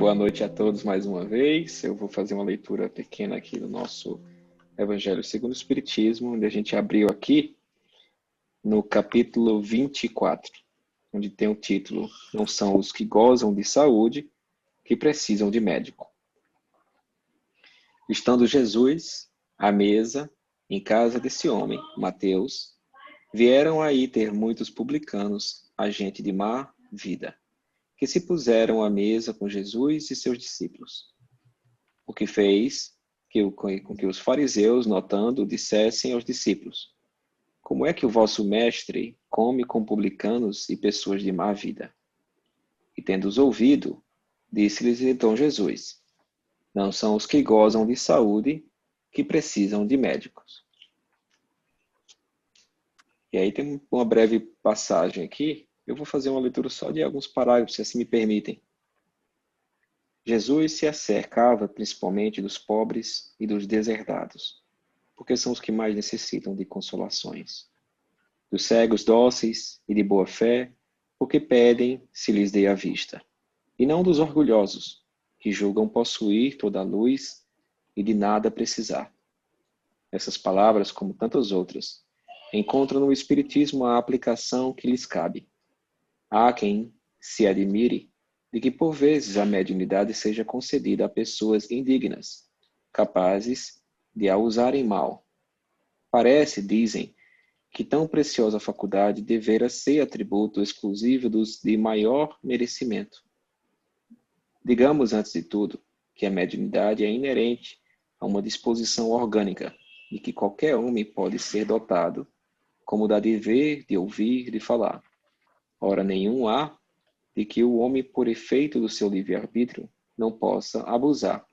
Boa noite a todos mais uma vez. Eu vou fazer uma leitura pequena aqui do nosso Evangelho segundo o Espiritismo, onde a gente abriu aqui no capítulo 24, onde tem o título: Não são os que gozam de saúde que precisam de médico. Estando Jesus à mesa em casa desse homem, Mateus, vieram aí ter muitos publicanos, a gente de má vida, que se puseram à mesa com Jesus e seus discípulos. O que fez com que os fariseus, notando, dissessem aos discípulos: Como é que o vosso mestre come com publicanos e pessoas de má vida? E tendo-os ouvido, disse-lhes então Jesus: Não são os que gozam de saúde que precisam de médicos. E aí tem uma breve passagem aqui. Eu vou fazer uma leitura só de alguns parágrafos, se assim me permitem. Jesus se acercava principalmente dos pobres e dos deserdados, porque são os que mais necessitam de consolações. Dos cegos dóceis e de boa fé, porque pedem se lhes dê a vista. E não dos orgulhosos, que julgam possuir toda a luz e de nada precisar. Essas palavras, como tantas outras, encontram no Espiritismo a aplicação que lhes cabe. Há quem se admire de que por vezes a mediunidade seja concedida a pessoas indignas, capazes de a usarem mal. Parece, dizem, que tão preciosa faculdade devera ser atributo exclusivo dos de maior merecimento. Digamos, antes de tudo, que a mediunidade é inerente a uma disposição orgânica, de que qualquer homem pode ser dotado, como da de ver, de ouvir, de falar. Ora, nenhum há de que o homem, por efeito do seu livre-arbítrio, não possa abusar.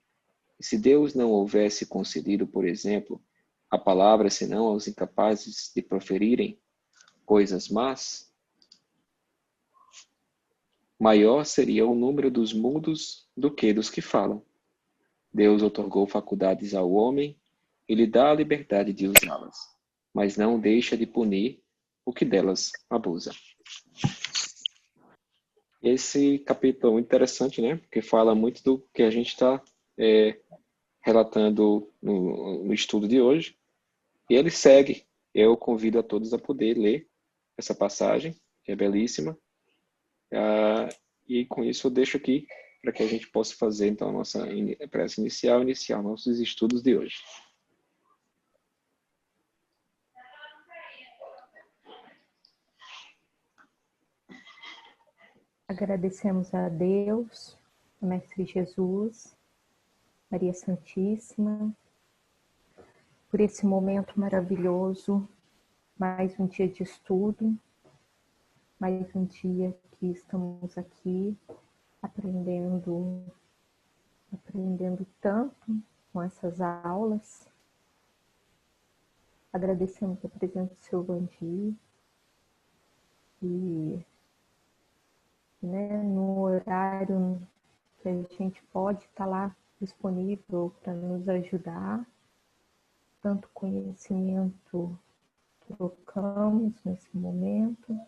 E se Deus não houvesse concedido, por exemplo, a palavra senão aos incapazes de proferirem coisas más, maior seria o número dos mudos do que dos que falam. Deus outorgou faculdades ao homem e lhe dá a liberdade de usá-las, mas não deixa de punir o que delas abusa. Esse capítulo é interessante, né? Porque fala muito do que a gente está relatando no estudo de hoje. E ele segue. Eu convido a todos a poder ler essa passagem, que é belíssima. E com isso eu deixo aqui para que a gente possa fazer, então, a nossa prece inicial, iniciar nossos estudos de hoje. Agradecemos a Deus, a Mestre Jesus, Maria Santíssima, por esse momento maravilhoso, mais um dia de estudo, mais um dia que estamos aqui aprendendo tanto com essas aulas. Agradecemos a presença do seu Vandir e no horário que a gente pode estar lá disponível para nos ajudar. Tanto conhecimento trocamos nesse momento.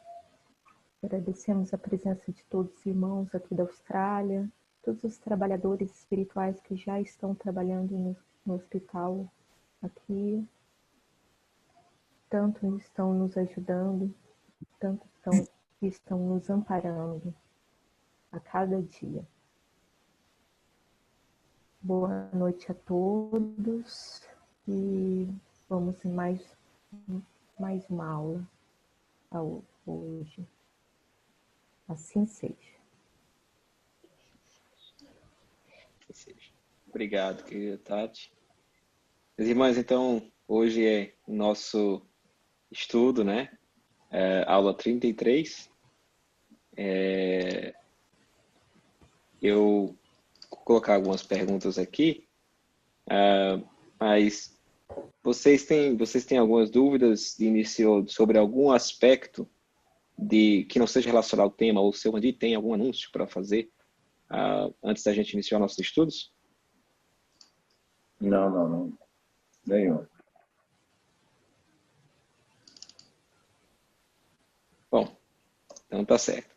Agradecemos a presença de todos os irmãos aqui da Austrália, todos os trabalhadores espirituais que já estão trabalhando no hospital aqui. Tanto estão nos ajudando, tanto estão nos amparando a cada dia. Boa noite a todos e vamos em mais uma aula hoje. Assim seja. Obrigado, querida Tati. Meus irmãos, então, hoje é o nosso estudo, né? Aula 33. Eu vou colocar algumas perguntas aqui, mas vocês têm algumas dúvidas de início sobre algum aspecto que não seja relacionado ao tema, ou o seu Vandir tem algum anúncio para fazer antes da gente iniciar nossos estudos? Não. Nenhum. Bom, então tá certo.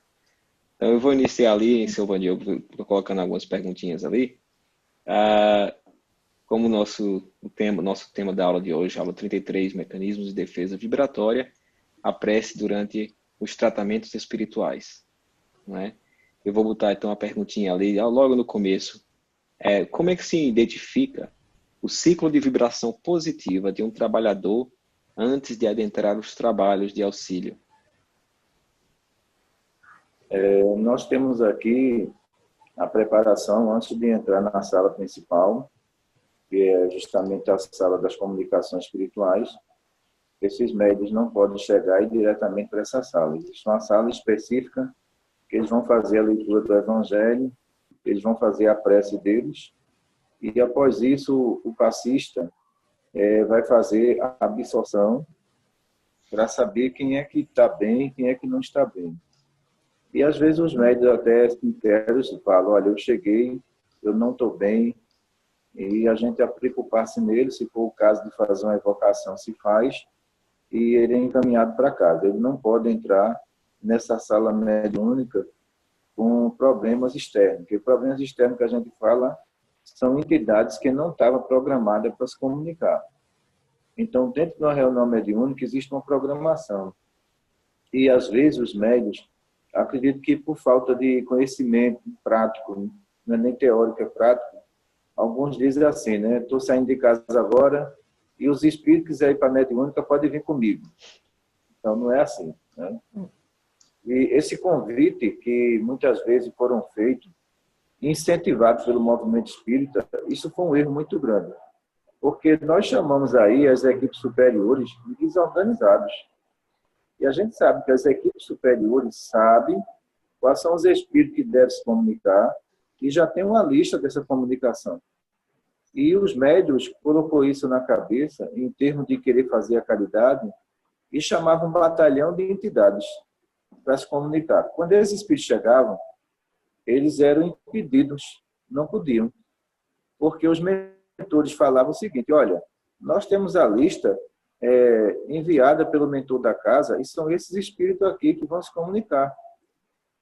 Então, eu vou iniciar ali, Silvana Diogo, colocando algumas perguntinhas ali. Como nosso tema da aula de hoje, aula 33, Mecanismos de Defesa Vibratória, a prece durante os tratamentos espirituais. Não é? Eu vou botar, então, a perguntinha ali, logo no começo. Como é que se identifica o ciclo de vibração positiva de um trabalhador antes de adentrar os trabalhos de auxílio? Nós temos aqui a preparação antes de entrar na sala principal, que é justamente a sala das comunicações espirituais. Esses médios não podem chegar e diretamente para essa sala. Existe uma sala específica que eles vão fazer a leitura do Evangelho, eles vão fazer a prece deles, e após isso o passista vai fazer a absorção para saber quem é que está bem e quem é que não está bem. E às vezes os médios até sinceros falam, olha, eu cheguei, eu não estou bem, e a gente aplica o passe nele, se for o caso de fazer uma evocação, se faz, e ele é encaminhado para casa. Ele não pode entrar nessa sala mediúnica com problemas externos, porque problemas externos que a gente fala são entidades que não estavam programadas para se comunicar. Então, dentro de uma reunião mediúnica, existe uma programação. E, às vezes, os médios, acredito que por falta de conhecimento prático, não é nem teórico, é prático, alguns dizem assim, né? Estou saindo de casa agora e os espíritos que quiserem ir para a mediúnica podem vir comigo. Então, não é assim, né? E esse convite que muitas vezes foram feitos, incentivados pelo movimento espírita, isso foi um erro muito grande. Porque nós chamamos aí as equipes superiores de desorganizados. E a gente sabe que as equipes superiores sabem quais são os espíritos que devem se comunicar e já tem uma lista dessa comunicação. E os médios colocou isso na cabeça, em termos de querer fazer a caridade, e chamavam um batalhão de entidades para se comunicar. Quando esses espíritos chegavam, eles eram impedidos, não podiam. Porque os mentores falavam o seguinte, olha, nós temos a lista enviada pelo mentor da casa e são esses espíritos aqui que vão se comunicar.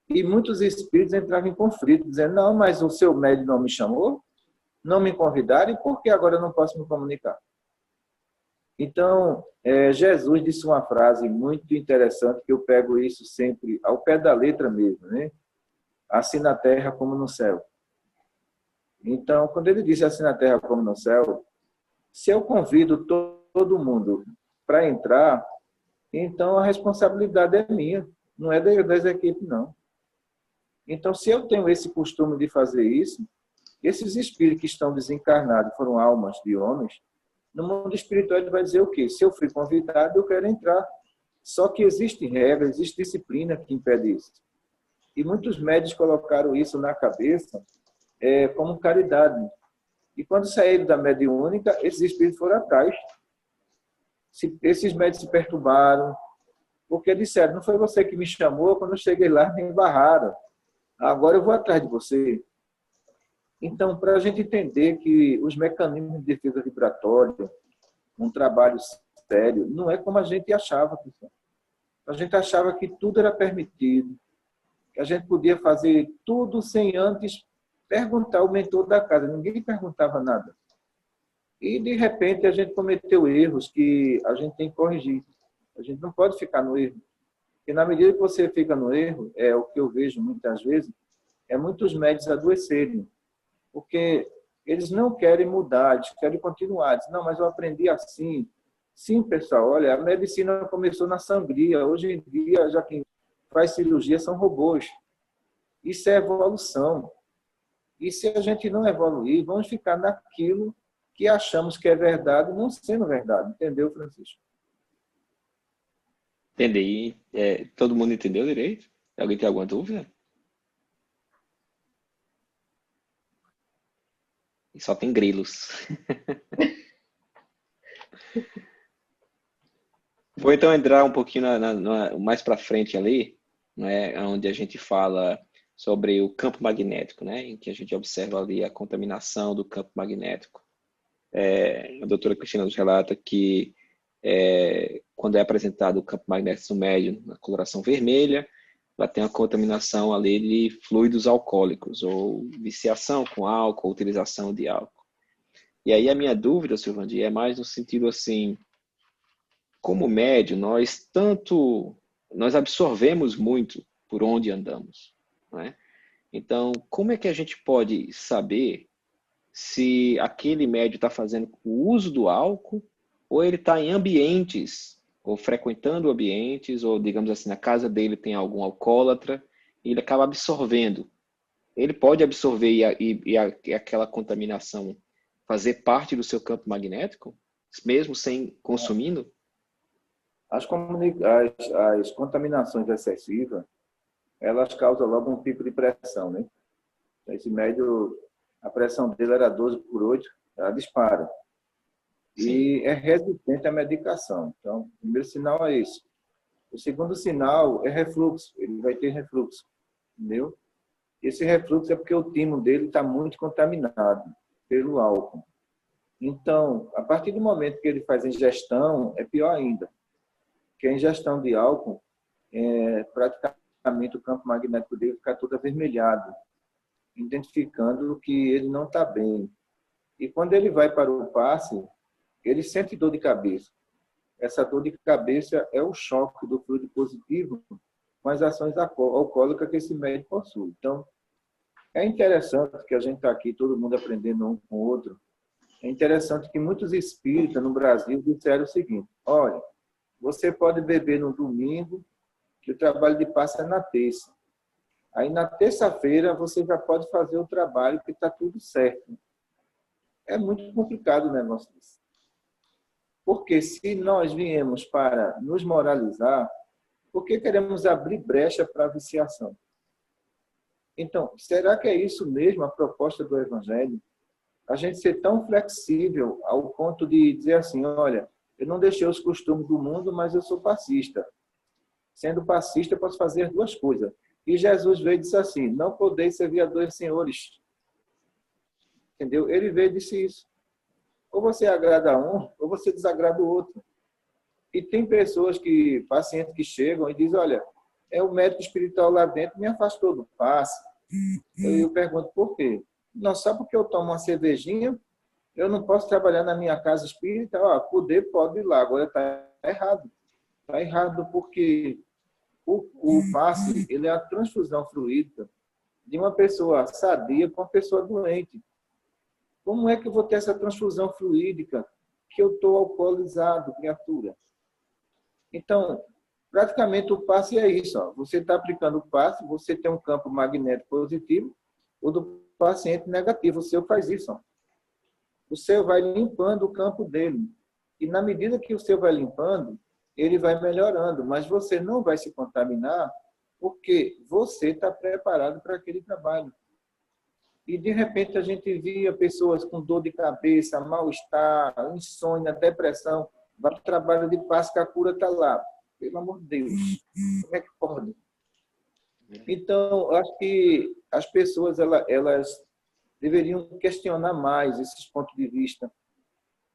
E muitos espíritos entravam em conflito, dizendo, não, mas o seu médium não me chamou, não me convidaram, e por que agora eu não posso me comunicar? Então, Jesus disse uma frase muito interessante, que eu pego isso sempre ao pé da letra mesmo, né? Assim na terra como no céu. Então, quando ele disse assim na terra como no céu, se eu convido todo mundo para entrar, então a responsabilidade é minha, não é das equipes, não. Então, se eu tenho esse costume de fazer isso, esses espíritos que estão desencarnados, foram almas de homens, no mundo espiritual ele vai dizer o quê? Se eu fui convidado, eu quero entrar. Só que existe regra, existe disciplina que impede isso. E muitos médios colocaram isso na cabeça como caridade. E quando saíram da mediúnica, esses espíritos foram atrás. Esses médios se perturbaram, porque disseram, não foi você que me chamou, quando eu cheguei lá, me barraram. Agora eu vou atrás de você. Então, para a gente entender que os mecanismos de defesa vibratória, um trabalho sério, não é como a gente achava, pessoal. A gente achava que tudo era permitido, que a gente podia fazer tudo sem antes perguntar ao mentor da casa. Ninguém perguntava nada. E, de repente, a gente cometeu erros que a gente tem que corrigir. A gente não pode ficar no erro. Porque, na medida que você fica no erro, é o que eu vejo muitas vezes, muitos médicos adoecerem. Porque eles não querem mudar, eles querem continuar. Dizem, não, mas eu aprendi assim. Sim, pessoal, olha, a medicina começou na sangria. Hoje em dia, já quem faz cirurgia são robôs. Isso é evolução. E se a gente não evoluir, vamos ficar naquilo que achamos que é verdade, não sendo verdade. Entendeu, Francisco? Entendi. Todo mundo entendeu direito? Alguém tem alguma dúvida? E só tem grilos. Vou então entrar um pouquinho mais para frente ali, né, onde a gente fala sobre o campo magnético, né, em que a gente observa ali a contaminação do campo magnético. A doutora Cristina nos relata que quando é apresentado o campo magnético médio na coloração vermelha, ela tem uma contaminação ali de fluidos alcoólicos, ou viciação com álcool, ou utilização de álcool. E aí a minha dúvida, Silvandir, é mais no sentido assim, como médio, nós absorvemos muito por onde andamos, não é? Então, como é que a gente pode saber se aquele médio está fazendo o uso do álcool ou ele está em ambientes, ou frequentando ambientes, ou digamos assim, na casa dele tem algum alcoólatra e ele acaba absorvendo. Ele pode absorver e aquela contaminação fazer parte do seu campo magnético, mesmo sem consumindo? As contaminações excessivas, elas causam logo um pico de pressão, né? Esse médio, a pressão dele era 12/8, ela dispara. Sim. E é resistente à medicação. Então, o primeiro sinal é esse. O segundo sinal é refluxo. Ele vai ter refluxo, entendeu? Esse refluxo é porque o timo dele está muito contaminado pelo álcool. Então, a partir do momento que ele faz ingestão, é pior ainda. Porque a ingestão de álcool, praticamente o campo magnético dele fica todo avermelhado, identificando que ele não está bem. E quando ele vai para o passe, ele sente dor de cabeça. Essa dor de cabeça é o choque do fluido positivo com as ações alcoólicas que esse médico possui. Então, é interessante que a gente está aqui, todo mundo aprendendo um com o outro. É interessante que muitos espíritas no Brasil disseram o seguinte: olha, você pode beber no domingo, que o trabalho de passe é na terça. Aí, na terça-feira, você já pode fazer o trabalho, que está tudo certo. É muito complicado o negócio disso. Porque se nós viemos para nos moralizar, por que queremos abrir brecha para a viciação? Então, será que é isso mesmo a proposta do Evangelho? A gente ser tão flexível ao ponto de dizer assim, olha, eu não deixei os costumes do mundo, mas eu sou passista. Sendo passista, eu posso fazer duas coisas. E Jesus veio e disse assim, não podeis servir a dois senhores. Entendeu? Ele veio e disse isso. Ou você agrada um, ou você desagrada o outro. E tem pessoas pacientes que chegam e dizem, olha, o médico espiritual lá dentro me afastou do passe. Eu pergunto, por quê? Não, só porque eu tomo uma cervejinha, eu não posso trabalhar na minha casa espírita? Poder pode ir lá, agora está errado. Está errado porque o passe, ele é a transfusão fluídica de uma pessoa sadia com uma pessoa doente. Como é que eu vou ter essa transfusão fluídica que eu estou alcoolizado, criatura? Então, praticamente o passe é isso. Você está aplicando o passe, você tem um campo magnético positivo, ou do paciente negativo. O seu faz isso. O seu vai limpando o campo dele. E na medida que o seu vai limpando, ele vai melhorando. Mas você não vai se contaminar porque você está preparado para aquele trabalho. E, de repente, a gente via pessoas com dor de cabeça, mal-estar, insônia, depressão. Vai para o trabalho de passe que a cura está lá. Pelo amor de Deus, como é que pode? Então, eu acho que as pessoas elas deveriam questionar mais esses pontos de vista.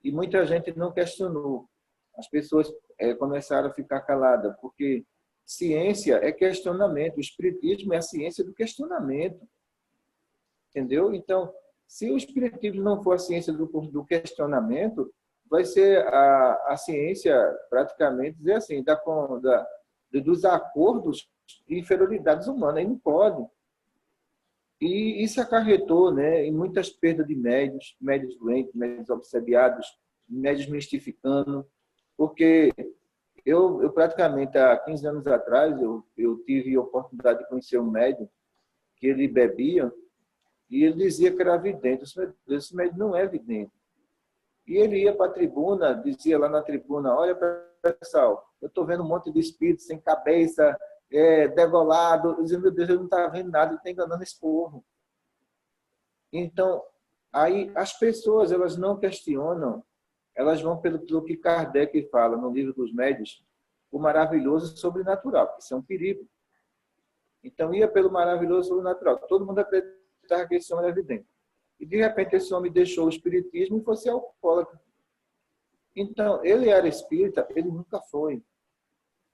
E muita gente não questionou. As pessoas começaram a ficar caladas, porque ciência é questionamento. O espiritismo é a ciência do questionamento. Entendeu? Então, se o espiritismo não for a ciência do questionamento, vai ser a ciência, praticamente, dizer assim, dos acordos de inferioridades humanas. E não pode. E isso acarretou, né, em muitas perdas de médios doentes, médios obsediados, médios mistificando, porque eu praticamente, há 15 anos atrás, eu tive a oportunidade de conhecer um médium que ele bebia e ele dizia que era vidente. Esse médium não é vidente. E ele ia para a tribuna, dizia lá na tribuna, olha, pessoal, eu estou vendo um monte de espíritos sem cabeça, degolado, dizendo, meu Deus, eu não estava vendo nada, ele está enganando esse povo. Então, aí as pessoas, elas não questionam, elas vão pelo que Kardec fala no livro dos médios, o maravilhoso sobrenatural, que isso é um perigo. Então, ia pelo maravilhoso sobrenatural. Todo mundo acreditava que esse homem era evidente. E, de repente, esse homem deixou o espiritismo e foi ser alcoólatra. Então, ele era espírita, ele nunca foi.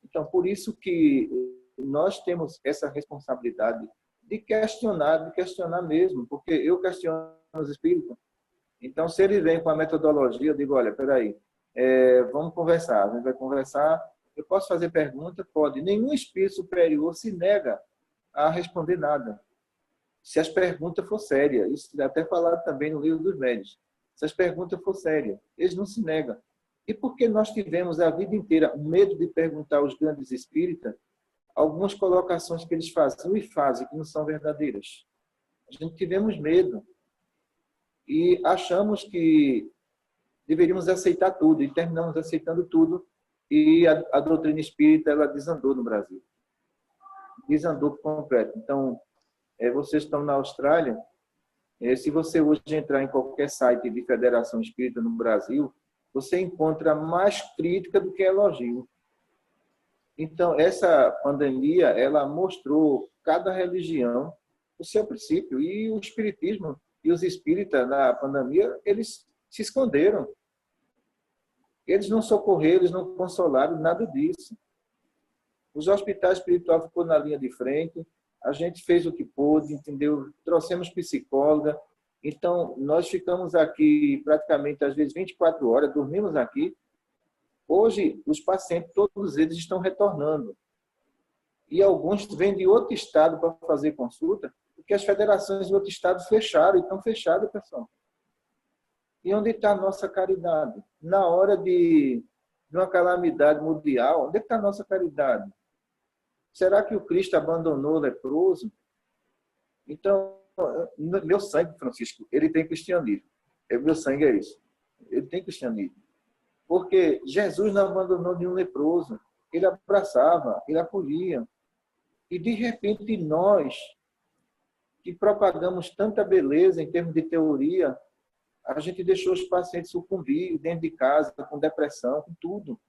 Então, por isso que nós temos essa responsabilidade de questionar mesmo, porque eu questiono os espíritos. Então, se ele vem com a metodologia, eu digo, olha, peraí, vamos conversar, a gente vai conversar, eu posso fazer pergunta? Pode. Nenhum espírito superior se nega a responder nada. Se as perguntas for sérias, isso é até falado também no livro dos médiuns, se as perguntas for sérias, eles não se negam. E porque nós tivemos a vida inteira medo de perguntar aos grandes espíritas algumas colocações que eles faziam e fazem que não são verdadeiras? A gente tivemos medo e achamos que deveríamos aceitar tudo e terminamos aceitando tudo, e a doutrina espírita ela desandou no Brasil. Desandou por completo. Então, vocês estão na Austrália, se você hoje entrar em qualquer site de Federação Espírita no Brasil, você encontra mais crítica do que elogio. Então, essa pandemia, ela mostrou cada religião o seu princípio. E o espiritismo e os espíritas, na pandemia, eles se esconderam. Eles não socorreram, eles não consolaram, nada disso. Os hospitais espirituais ficou na linha de frente, a gente fez o que pôde, entendeu? Trouxemos psicóloga. Então, nós ficamos aqui praticamente, às vezes, 24 horas, dormimos aqui. Hoje, os pacientes, todos eles estão retornando. E alguns vêm de outro estado para fazer consulta, porque as federações de outro estado fecharam, e estão fechadas, pessoal. E onde está a nossa caridade? Na hora de uma calamidade mundial, onde está a nossa caridade? Será que o Cristo abandonou o leproso? Então, meu sangue, Francisco, ele tem cristianismo. Meu sangue é isso. Ele tem cristianismo. Porque Jesus não abandonou nenhum leproso. Ele abraçava, ele acolhia. E, de repente, nós, que propagamos tanta beleza em termos de teoria, a gente deixou os pacientes sucumbir dentro de casa, com depressão, com tudo.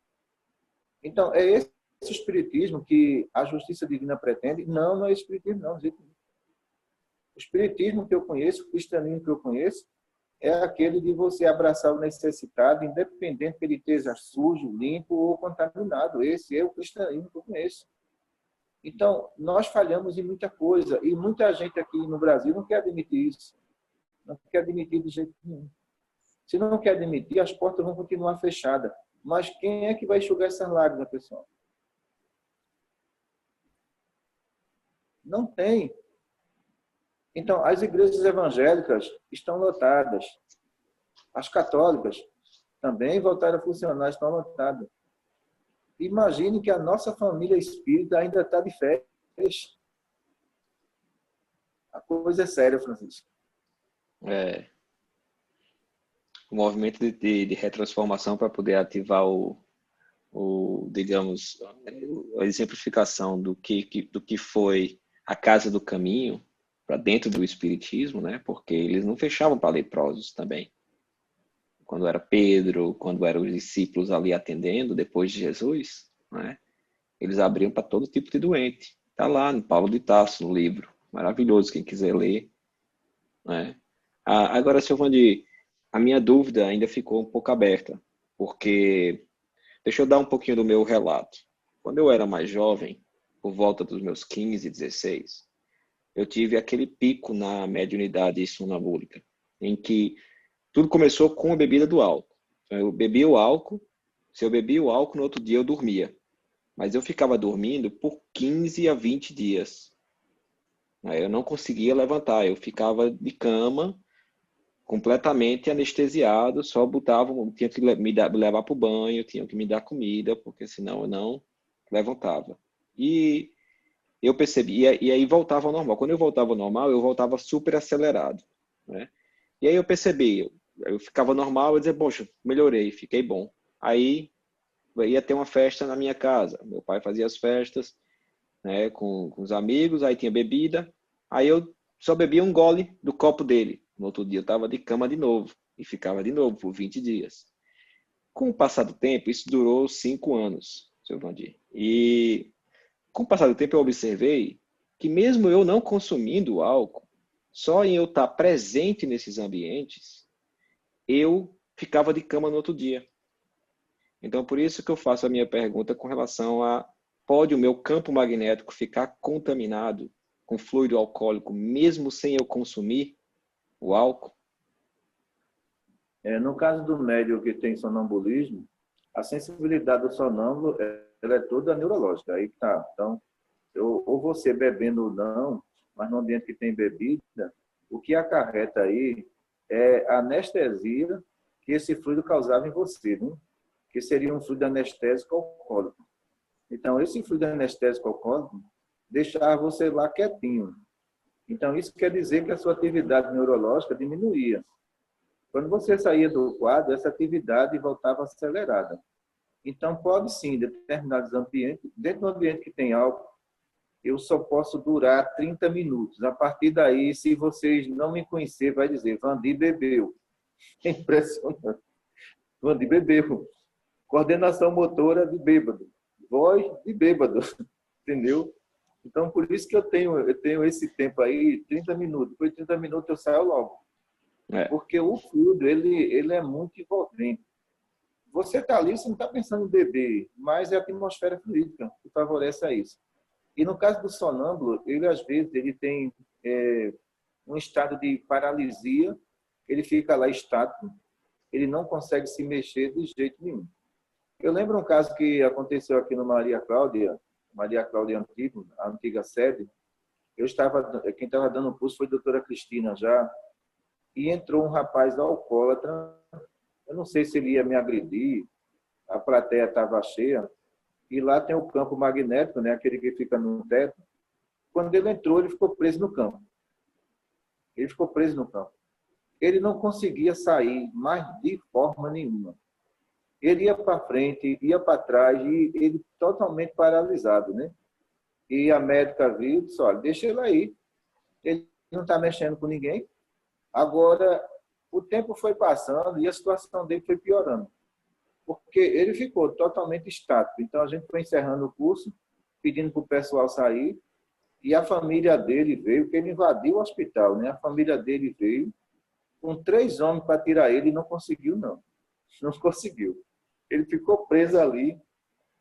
Então, é esse espiritismo que a justiça divina pretende? Não, não é espiritismo, não. O espiritismo que eu conheço, o cristianismo que eu conheço, é aquele de você abraçar o necessitado, independente que ele esteja sujo, limpo ou contaminado. Esse é o cristianismo que eu conheço. Então, nós falhamos em muita coisa, e muita gente aqui no Brasil não quer admitir isso. Não quer admitir de jeito nenhum. Se não quer admitir, as portas vão continuar fechadas. Mas quem é que vai enxugar essas lágrimas, pessoal? Não tem. Então, as igrejas evangélicas estão lotadas. As católicas também voltaram a funcionar, estão lotadas. Imagine que a nossa família espírita ainda está de férias. A coisa é séria, Francisco. O movimento de retransformação para poder ativar digamos, a exemplificação do que foi a Casa do Caminho para dentro do Espiritismo, né? Porque eles não fechavam para leprosos também. Quando era Pedro, quando eram os discípulos ali atendendo, depois de Jesus, né? Eles abriam para todo tipo de doente. Está lá no Paulo de Tarso, no livro. Maravilhoso, quem quiser ler. Né? Agora, Silvandi, a minha dúvida ainda ficou um pouco aberta, porque deixa eu dar um pouquinho do meu relato. Quando eu era mais jovem, por volta dos meus 15, 16, eu tive aquele pico na mediunidade sonambúlica, em que tudo começou com a bebida do álcool. Então, eu bebia o álcool, se eu bebia o álcool, no outro dia eu dormia. Mas eu ficava dormindo por 15 a 20 dias. Eu não conseguia levantar, eu ficava de cama, completamente anestesiado, só tinha que me levar para o banho, tinha que me dar comida, porque senão eu não levantava. E eu percebi, e aí voltava ao normal. Quando eu voltava ao normal, eu voltava super acelerado, né? E aí eu percebi, eu ficava normal, eu dizia, poxa, melhorei, fiquei bom. Aí ia ter uma festa na minha casa, meu pai fazia as festas, né, com os amigos, aí tinha bebida, aí eu só bebia um gole do copo dele. No outro dia eu estava de cama de novo, e ficava de novo por 20 dias. Com o passar do tempo, isso durou 5 anos, seu Vandir. E com o passar do tempo eu observei que mesmo eu não consumindo álcool, só em eu estar presente nesses ambientes, eu ficava de cama no outro dia. Então, por isso que eu faço a minha pergunta com relação a pode o meu campo magnético ficar contaminado com fluido alcoólico, mesmo sem eu consumir o álcool? No caso do médium que tem sonambulismo, a sensibilidade do sonâmbulo ela é toda neurológica. Aí tá. Então, ou você bebendo ou não, mas no ambiente que tem bebida, o que acarreta aí é a anestesia que esse fluido causava em você, né? Que seria um fluido anestésico alcoólico. Então, esse fluido anestésico alcoólico deixava você lá quietinho. Então, isso quer dizer que a sua atividade neurológica diminuía. Quando você saía do quadro, essa atividade voltava acelerada. Então, pode sim, em determinados ambientes, dentro do ambiente que tem álcool, eu só posso durar 30 minutos. A partir daí, se vocês não me conhecerem, vai dizer, Vandi bebeu. É impressionante. Vandi bebeu. Coordenação motora de bêbado. Voz de bêbado. Entendeu? Então, por isso que eu tenho esse tempo aí, 30 minutos. Depois de 30 minutos, eu saio logo. Porque o fluido, ele é muito envolvente. Você está ali, você não está pensando em beber, mas é a atmosfera fluídica que favorece a isso. E no caso do sonâmbulo, ele às vezes ele tem um estado de paralisia, ele fica lá estático, ele não consegue se mexer de jeito nenhum. Eu lembro um caso que aconteceu aqui no Maria Cláudia Antigo, a antiga sede. Quem estava dando o curso foi a doutora Cristina já, e entrou um rapaz alcoólatra. Eu não sei se ele ia me agredir, a plateia estava cheia, e lá tem o campo magnético, né, aquele que fica no teto. Quando ele entrou, ele ficou preso no campo. Ele não conseguia sair mais de forma nenhuma. Ele ia para frente, ia para trás, e ele totalmente paralisado, né? E a médica viu e disse, olha, deixa ele aí. Ele não está mexendo com ninguém. Agora, o tempo foi passando e a situação dele foi piorando. Porque ele ficou totalmente estático. Então, a gente foi encerrando o curso, pedindo para o pessoal sair, e a família dele veio, porque ele invadiu o hospital, né? A família dele veio com 3 homens para tirar ele e não conseguiu, não. Não conseguiu. Ele ficou preso ali.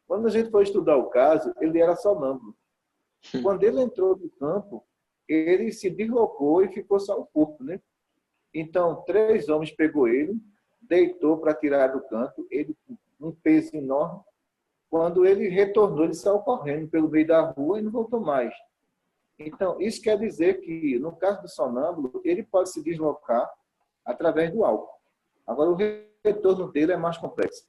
Quando a gente foi estudar o caso, ele era sonâmbulo. Quando ele entrou no campo, ele se deslocou e ficou só o corpo, né? Então, 3 homens pegou ele, deitou para tirar do canto, ele com um peso enorme. Quando ele retornou, ele saiu correndo pelo meio da rua e não voltou mais. Então, isso quer dizer que, no caso do sonâmbulo, ele pode se deslocar através do álcool. Agora, o retorno dele é mais complexo.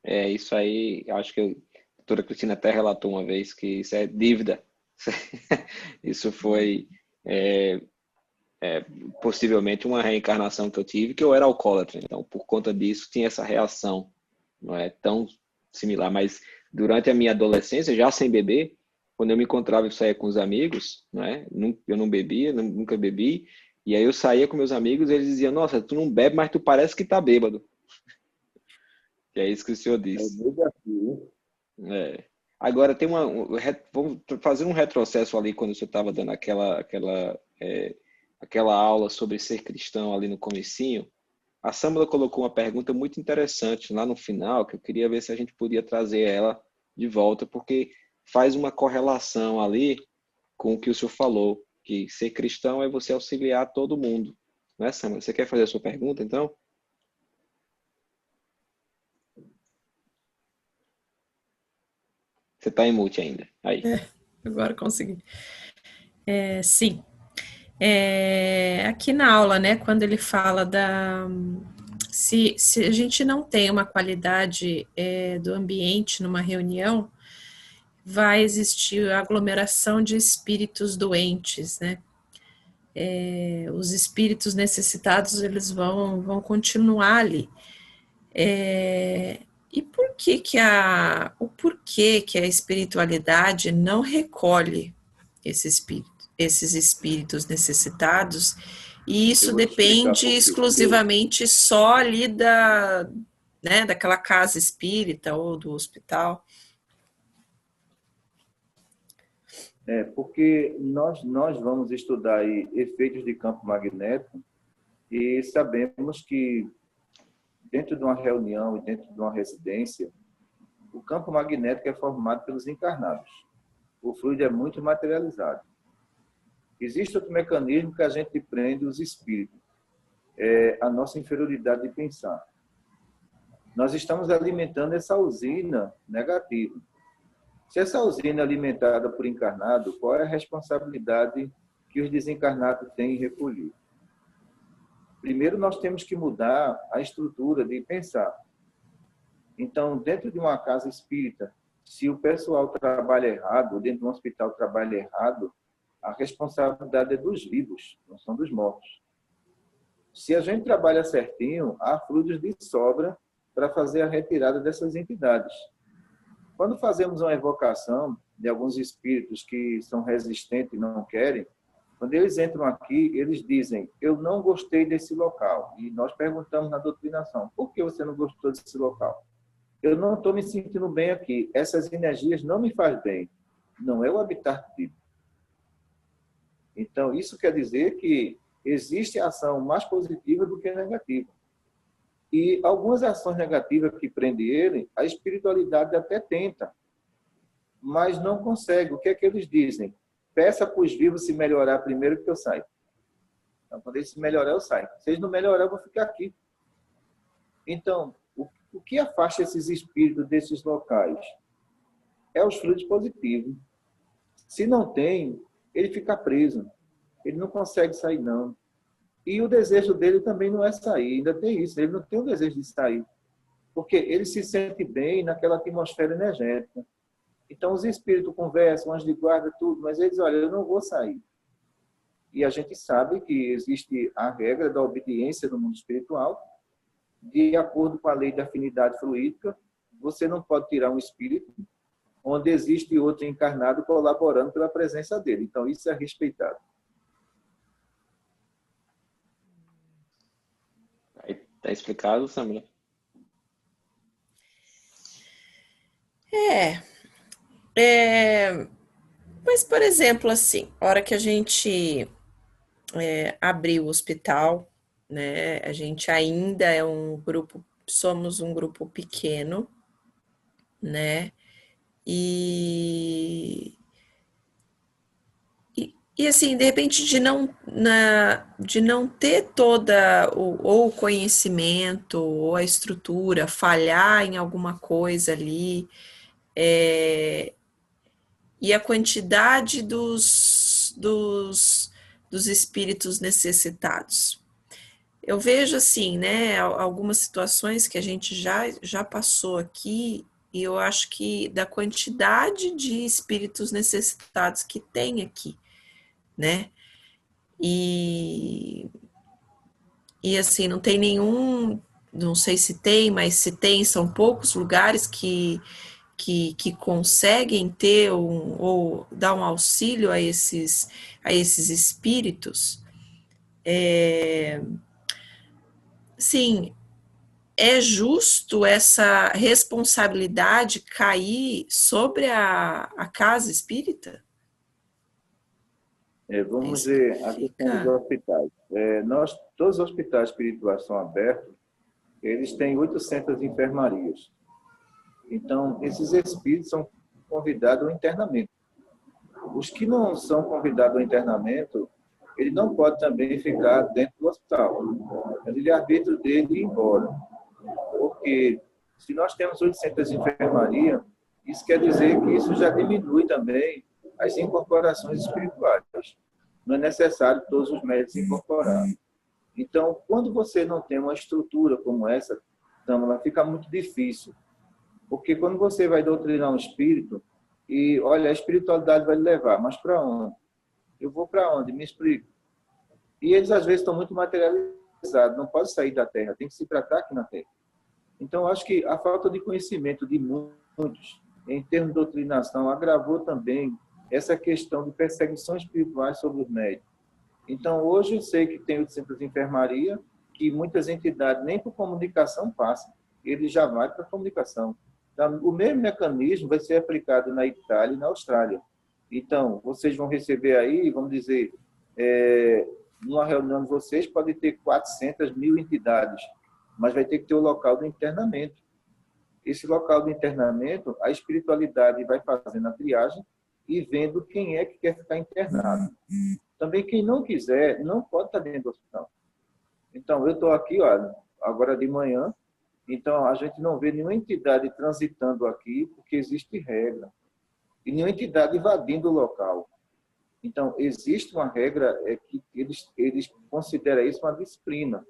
Isso aí, acho que a doutora Cristina até relatou uma vez que isso é dívida. Isso foi possivelmente uma reencarnação que eu tive, que eu era alcoólatra. Então, por conta disso, tinha essa reação. Não é tão similar, mas durante a minha adolescência, já sem beber, quando eu me encontrava e saía com os amigos, não é? Eu não bebia, nunca bebi, e aí eu saía com meus amigos e eles diziam, nossa, tu não bebe, mas tu parece que tá bêbado. Que é isso que o senhor disse. Agora, vamos fazer um retrocesso ali quando o senhor estava dando aquela aula sobre ser cristão ali no comecinho. A Sâmula colocou uma pergunta muito interessante lá no final, que eu queria ver se a gente podia trazer ela de volta, porque faz uma correlação ali com o que o senhor falou, que ser cristão é você auxiliar todo mundo. Não é, Sâmula? Você quer fazer a sua pergunta, então? Você está em mute ainda. Aí. Agora consegui. Sim. Aqui na aula, né, quando ele fala se a gente não tem uma qualidade do ambiente numa reunião, vai existir aglomeração de espíritos doentes, né? Os espíritos necessitados, eles vão continuar ali. E o porquê que a espiritualidade não recolhe esses espíritos necessitados, e isso depende exclusivamente só ali daquela casa espírita ou do hospital? Porque nós vamos estudar aí efeitos de campo magnético e sabemos que dentro de uma reunião e dentro de uma residência, o campo magnético é formado pelos encarnados. O fluido é muito materializado. Existe outro mecanismo que a gente prende os espíritos. É a nossa inferioridade de pensar. Nós estamos alimentando essa usina negativa. Se essa usina é alimentada por encarnado, qual é a responsabilidade que os desencarnados têm em recolher? Primeiro, nós temos que mudar a estrutura de pensar. Então, dentro de uma casa espírita, se o pessoal trabalha errado, dentro de um hospital trabalha errado, a responsabilidade é dos vivos, não são dos mortos. Se a gente trabalha certinho, há fluidos de sobra para fazer a retirada dessas entidades. Quando fazemos uma evocação de alguns espíritos que são resistentes e não querem, quando eles entram aqui, eles dizem, eu não gostei desse local. E nós perguntamos na doutrinação, por que você não gostou desse local? Eu não estou me sentindo bem aqui. Essas energias não me fazem bem. Não é o habitat tipo. Então, isso quer dizer que existe ação mais positiva do que negativa. E algumas ações negativas que prendem ele, a espiritualidade até tenta, mas não consegue. O que é que eles dizem? Peça para os vivos se melhorar primeiro que eu saio. Então, quando eles se melhorar, eu saio. Se eles não melhorar, eu vou ficar aqui. Então, o que afasta esses espíritos desses locais? É os fluidos positivos. Se não tem, ele fica preso. Ele não consegue sair, não. E o desejo dele também não é sair. Ainda tem isso. Ele não tem o desejo de sair. Porque ele se sente bem naquela atmosfera energética. Então, os espíritos conversam, anjos de guarda, tudo, mas eles, olha, eu não vou sair. E a gente sabe que existe a regra da obediência no mundo espiritual. De acordo com a lei da afinidade fluídica, você não pode tirar um espírito onde existe outro encarnado colaborando pela presença dele. Então, isso é respeitado. Está explicado, Samila? Mas, por exemplo, assim, a hora que a gente abriu o hospital, né, a gente ainda é somos um grupo pequeno, né, e assim, de repente, de não ter toda ou o conhecimento, ou a estrutura, falhar em alguma coisa ali, e a quantidade dos espíritos necessitados. Eu vejo assim, né, algumas situações que a gente já passou aqui, e eu acho que da quantidade de espíritos necessitados que tem aqui, né? E assim, não tem nenhum, não sei se tem, mas se tem, são poucos lugares que conseguem ter ou dar um auxílio a esses espíritos. Sim, é justo essa responsabilidade cair sobre a casa espírita? Vamos ver a questão dos hospitais. Todos os hospitais espirituais são abertos, eles têm 800 enfermarias. Então, esses espíritos são convidados ao internamento. Os que não são convidados ao internamento, ele não pode também ficar dentro do hospital. É livre-arbítrio dele ir embora. Porque se nós temos 800 enfermarias, isso quer dizer que isso já diminui também as incorporações espirituais. Não é necessário todos os médicos incorporar. Então, quando você não tem uma estrutura como essa, Tâmara, fica muito difícil. Porque quando você vai doutrinar um espírito, e olha, a espiritualidade vai lhe levar, mas para onde? Eu vou para onde? Me explica. E eles, às vezes, estão muito materializados, não podem sair da Terra, tem que se tratar aqui na Terra. Então, acho que a falta de conhecimento de muitos, em termos de doutrinação, agravou também essa questão de perseguição espiritual sobre os médicos. Então, hoje eu sei que tem 800 enfermarias, que muitas entidades nem por comunicação passam, ele já vai para a comunicação. Então, o mesmo mecanismo vai ser aplicado na Itália e na Austrália. Então, vocês vão receber aí, vamos dizer, numa reunião de vocês pode ter 400 mil entidades, mas vai ter que ter o local do internamento. Esse local de internamento, a espiritualidade vai fazendo a triagem e vendo quem é que quer ficar internado. Também quem não quiser, não pode estar dentro do hospital. Então, eu estou aqui, ó, agora de manhã, então a gente não vê nenhuma entidade transitando aqui, porque existe regra. E nenhuma entidade invadindo o local. Então, existe uma regra que eles consideram isso uma disciplina.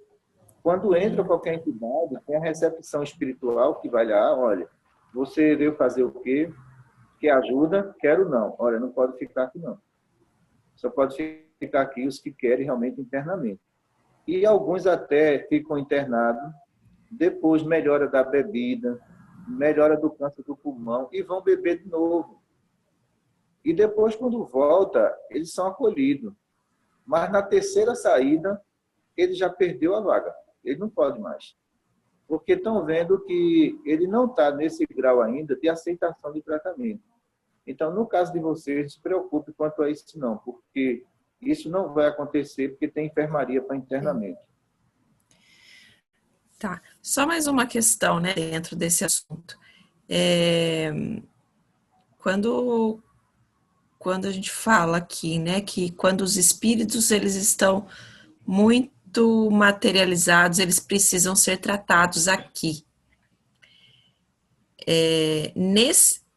Quando entra qualquer entidade, tem a recepção espiritual que vai lá, olha, você veio fazer o quê? Quer ajuda? Quero não. Olha, não pode ficar aqui não. Só pode ficar aqui os que querem realmente internamento. E alguns até ficam internados, depois melhora da bebida, melhora do câncer do pulmão e vão beber de novo. E depois, quando volta, eles são acolhidos. Mas na terceira saída, ele já perdeu a vaga. Ele não pode mais. Porque estão vendo que ele não está nesse grau ainda de aceitação de tratamento. Então, no caso de vocês, não se preocupe quanto a isso não, porque isso não vai acontecer porque tem enfermaria para internamento. Tá. Só mais uma questão, né, dentro desse assunto. Quando a gente fala aqui, né, que quando os espíritos eles estão muito materializados, eles precisam ser tratados aqui.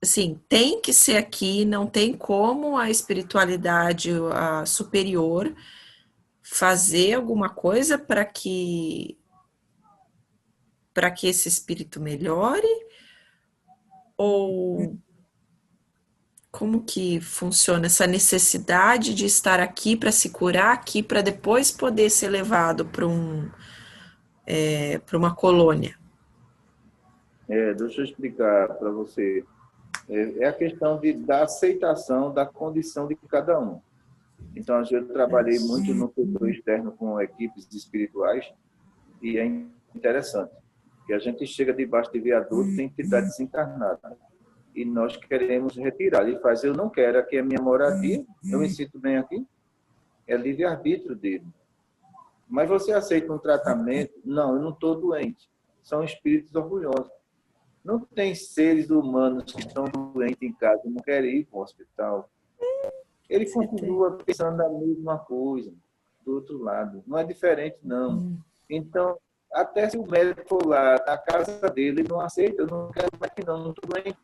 Assim, tem que ser aqui, não tem como a espiritualidade superior fazer alguma coisa para que esse espírito melhore? Ou como que funciona essa necessidade de estar aqui para se curar aqui, para depois poder ser levado para uma colônia? Deixa eu explicar para você. É a questão da aceitação da condição de cada um. Então, eu trabalhei muito no setor externo com equipes espirituais e é interessante que a gente chega debaixo de viaduto, tem entidade desencarnada. E nós queremos retirar. Ele faz, eu não quero, aqui é a minha moradia, eu me sinto bem aqui. É livre-arbítrio dele. Mas você aceita um tratamento? Não, eu não estou doente. São espíritos orgulhosos. Não tem seres humanos que estão doentes em casa, não querem ir para o hospital. Ele continua pensando a mesma coisa, do outro lado. Não é diferente, não. Então, até se o médico for lá na casa dele, ele não aceita, eu não quero mais que não estou doente.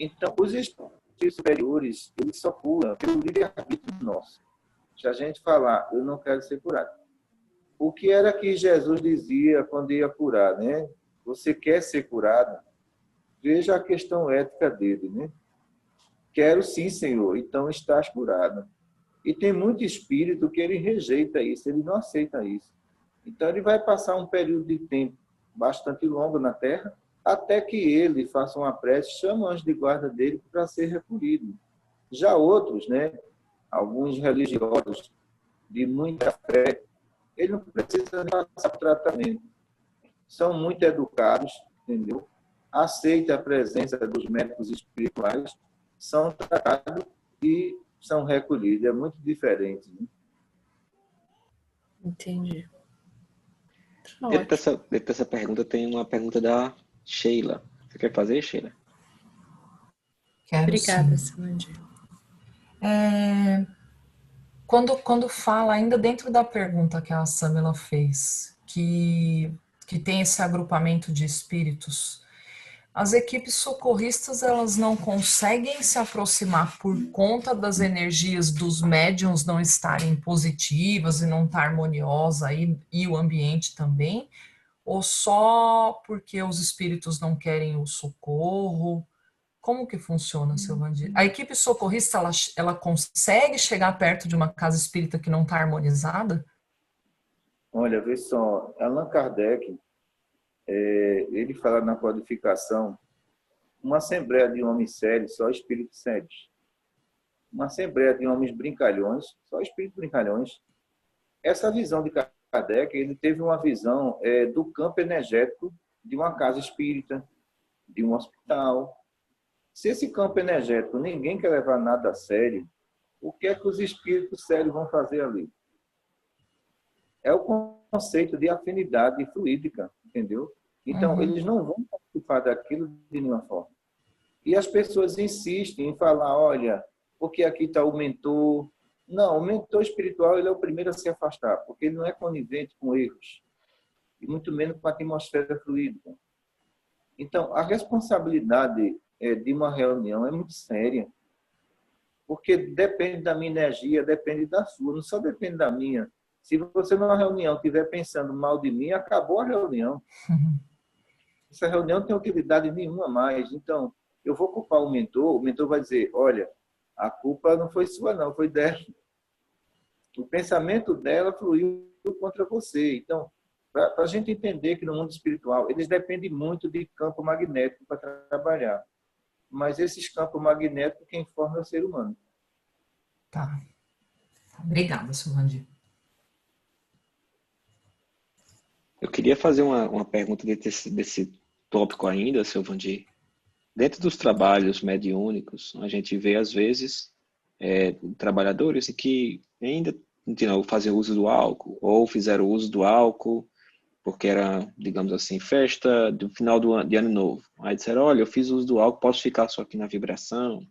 Então, os espíritos superiores, eles só curam pelo livre-arbítrio nosso. Se a gente falar, eu não quero ser curado. O que era que Jesus dizia quando ia curar, né? Você quer ser curado? Veja a questão ética dele, né? Quero sim, Senhor, então estás curado. E tem muito espírito que ele rejeita isso, ele não aceita isso. Então ele vai passar um período de tempo bastante longo na Terra, até que ele faça uma prece, chama o anjo de guarda dele para ser recolhido. Já outros, né? Alguns religiosos de muita fé, ele não precisa passar por tratamento. São muito educados, entendeu? Aceita a presença dos médicos espirituais, são tratados e são recolhidos. É muito diferente, né? Entendi. Dentro dessa pergunta tem uma pergunta da Sheila. Você quer fazer, Sheila? Quero. Obrigada, sim. Samandy. Quando fala, ainda dentro da pergunta que a Samela fez, que tem esse agrupamento de espíritos, as equipes socorristas elas não conseguem se aproximar por conta das energias dos médiuns não estarem positivas e não estar harmoniosa e o ambiente também, ou só porque os espíritos não querem o socorro? Como que funciona, seu Vandir? A equipe socorrista, ela consegue chegar perto de uma casa espírita que não está harmonizada? Olha, vê só, Allan Kardec, ele fala na codificação, uma assembleia de homens sérios, só espíritos sérios. Uma assembleia de homens brincalhões, só espíritos brincalhões. Essa visão de Kardec, ele teve uma visão do campo energético de uma casa espírita, de um hospital. Se esse campo energético ninguém quer levar nada a sério, o que é que os espíritos sérios vão fazer ali? É o conceito de afinidade fluídica, entendeu? Então, eles não vão participar daquilo de nenhuma forma. E as pessoas insistem em falar, olha, porque aqui está o mentor. Não, o mentor espiritual ele é o primeiro a se afastar, porque ele não é conivente com erros, e muito menos com a atmosfera fluídica. Então, a responsabilidade de uma reunião é muito séria, porque depende da minha energia, depende da sua, não só depende da minha. Se você numa reunião estiver pensando mal de mim, acabou a reunião. Essa reunião não tem utilidade nenhuma mais. Então, eu vou culpar o mentor vai dizer, olha, a culpa não foi sua não, foi dela. O pensamento dela fluiu contra você. Então, para a gente entender que no mundo espiritual, eles dependem muito de campo magnético para trabalhar. Mas esses campos magnéticos, quem forma é o ser humano. Tá. Obrigada, Silvandir. Eu queria fazer uma pergunta desse tópico ainda, Silvandir. Dentro dos trabalhos mediúnicos, a gente vê, às vezes, trabalhadores que ainda fazem uso do álcool, ou fizeram uso do álcool porque era, digamos assim, festa do final de ano novo. Aí disseram, olha, eu fiz uso do álcool, posso ficar só aqui na vibração,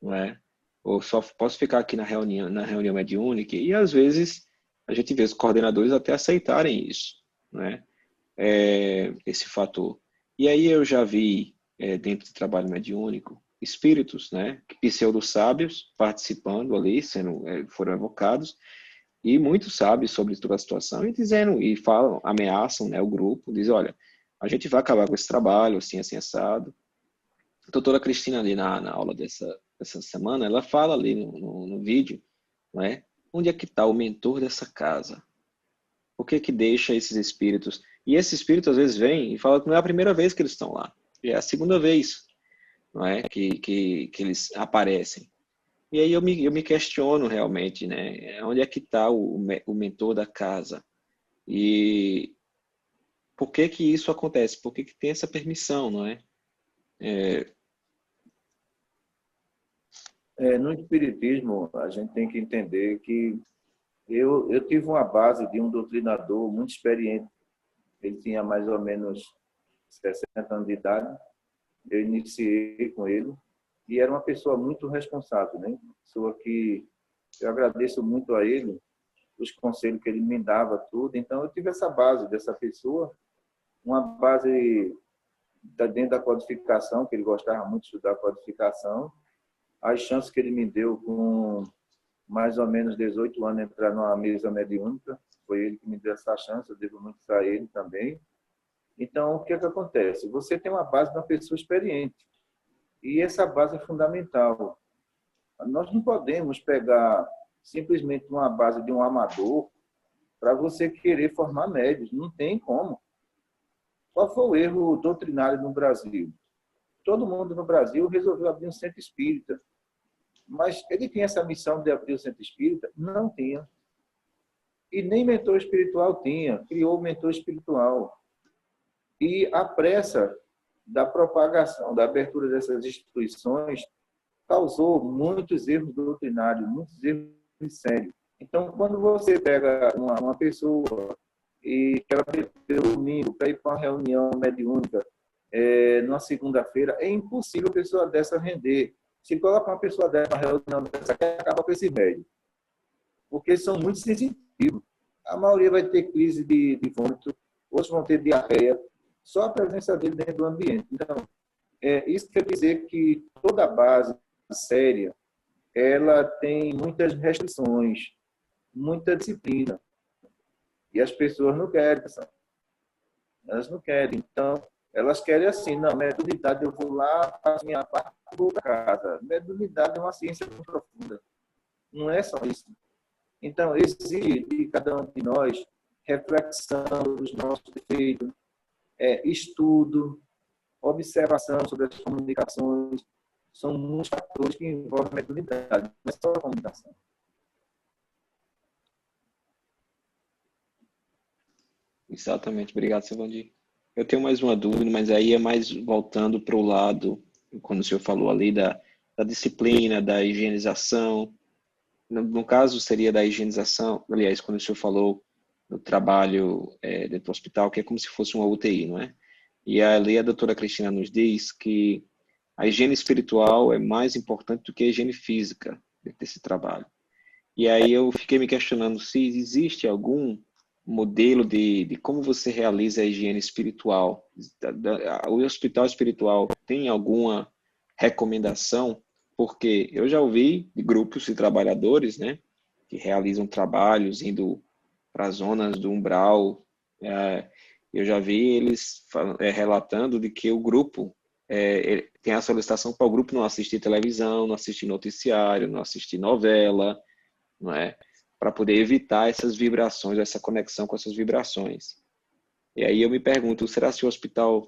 não é? Ou só posso ficar aqui na reunião mediúnica. E, às vezes, a gente vê os coordenadores até aceitarem isso, né? Esse fator. E aí eu já vi, dentro do trabalho mediúnico, espíritos, né, pseudo-sábios participando ali, foram evocados, e muitos sabem sobre toda a situação e falam, ameaçam, né, o grupo, dizem, olha, a gente vai acabar com esse trabalho, assim, assim, assado. A doutora Cristina ali na aula dessa semana, ela fala ali no vídeo, né, onde é que está o mentor dessa casa? Por que deixa esses espíritos? E esses espíritos às vezes vêm e falam que não é a primeira vez que eles estão lá, já é a segunda vez, não é, que eles aparecem. E aí eu me questiono realmente, né? Onde é que está o mentor da casa? E por que isso acontece? Por que tem essa permissão, não é? No Espiritismo, a gente tem que entender que eu tive uma base de um doutrinador muito experiente. Ele tinha mais ou menos 60 anos de idade. Eu iniciei com ele. E era uma pessoa muito responsável, né? Pessoa que eu agradeço muito a ele, os conselhos que ele me dava, tudo. Então, eu tive essa base dessa pessoa, uma base dentro da codificação, que ele gostava muito de estudar codificação. As chances que ele me deu com mais ou menos 18 anos entrar numa mesa mediúnica, foi ele que me deu essa chance, eu devo muito a ele também. Então, o que acontece? Você tem uma base de uma pessoa experiente. E essa base é fundamental. Nós não podemos pegar simplesmente uma base de um amador para você querer formar médios. Não tem como. Qual foi o erro doutrinário no Brasil? Todo mundo no Brasil resolveu abrir um centro espírita. Mas ele tinha essa missão de abrir o centro espírita? Não tinha. E nem mentor espiritual tinha. Criou o mentor espiritual. E a pressa da propagação, da abertura dessas instituições, causou muitos erros doutrinários, muitos erros sérios. Então, quando você pega uma pessoa e ela perdeu o domingo para ir para uma reunião mediúnica numa segunda-feira, é impossível a pessoa dessa render. Se coloca uma pessoa dessa na reunião dessa, acaba com esse médium. Porque são muito sensitivos. A maioria vai ter crise de vômito, outros vão ter diarreia, só a presença dele dentro do ambiente. Então, isso quer dizer que toda base séria, ela tem muitas restrições, muita disciplina. E as pessoas não querem, sabe? Elas não querem. Então, elas querem assim, não, mediunidade, eu vou lá, faço minha parte, vou para casa. Mediunidade é uma ciência muito profunda. Não é só isso. Então, exige de cada um de nós reflexão dos nossos defeitos, estudo, observação sobre as comunicações. São muitos fatores que envolvem a mediunidade, não é só a comunicação. Exatamente. Obrigado, Silvandir. Eu tenho mais uma dúvida, mas aí é mais voltando para o lado, quando o senhor falou ali da disciplina, da higienização. No caso, seria da higienização, aliás, quando o senhor falou do trabalho dentro do hospital, que é como se fosse uma UTI, não é? E ali a doutora Cristina nos diz que a higiene espiritual é mais importante do que a higiene física desse trabalho. E aí eu fiquei me questionando se existe algum modelo de como você realiza a higiene espiritual. O hospital espiritual tem alguma recomendação? Porque eu já ouvi de grupos de trabalhadores, né, que realizam trabalhos indo para zonas do umbral. Eu já vi eles relatando de que o grupo tem a solicitação para o grupo não assistir televisão, não assistir noticiário, não assistir novela, não é? Para poder evitar essas vibrações, essa conexão com essas vibrações. E aí eu me pergunto, será que o hospital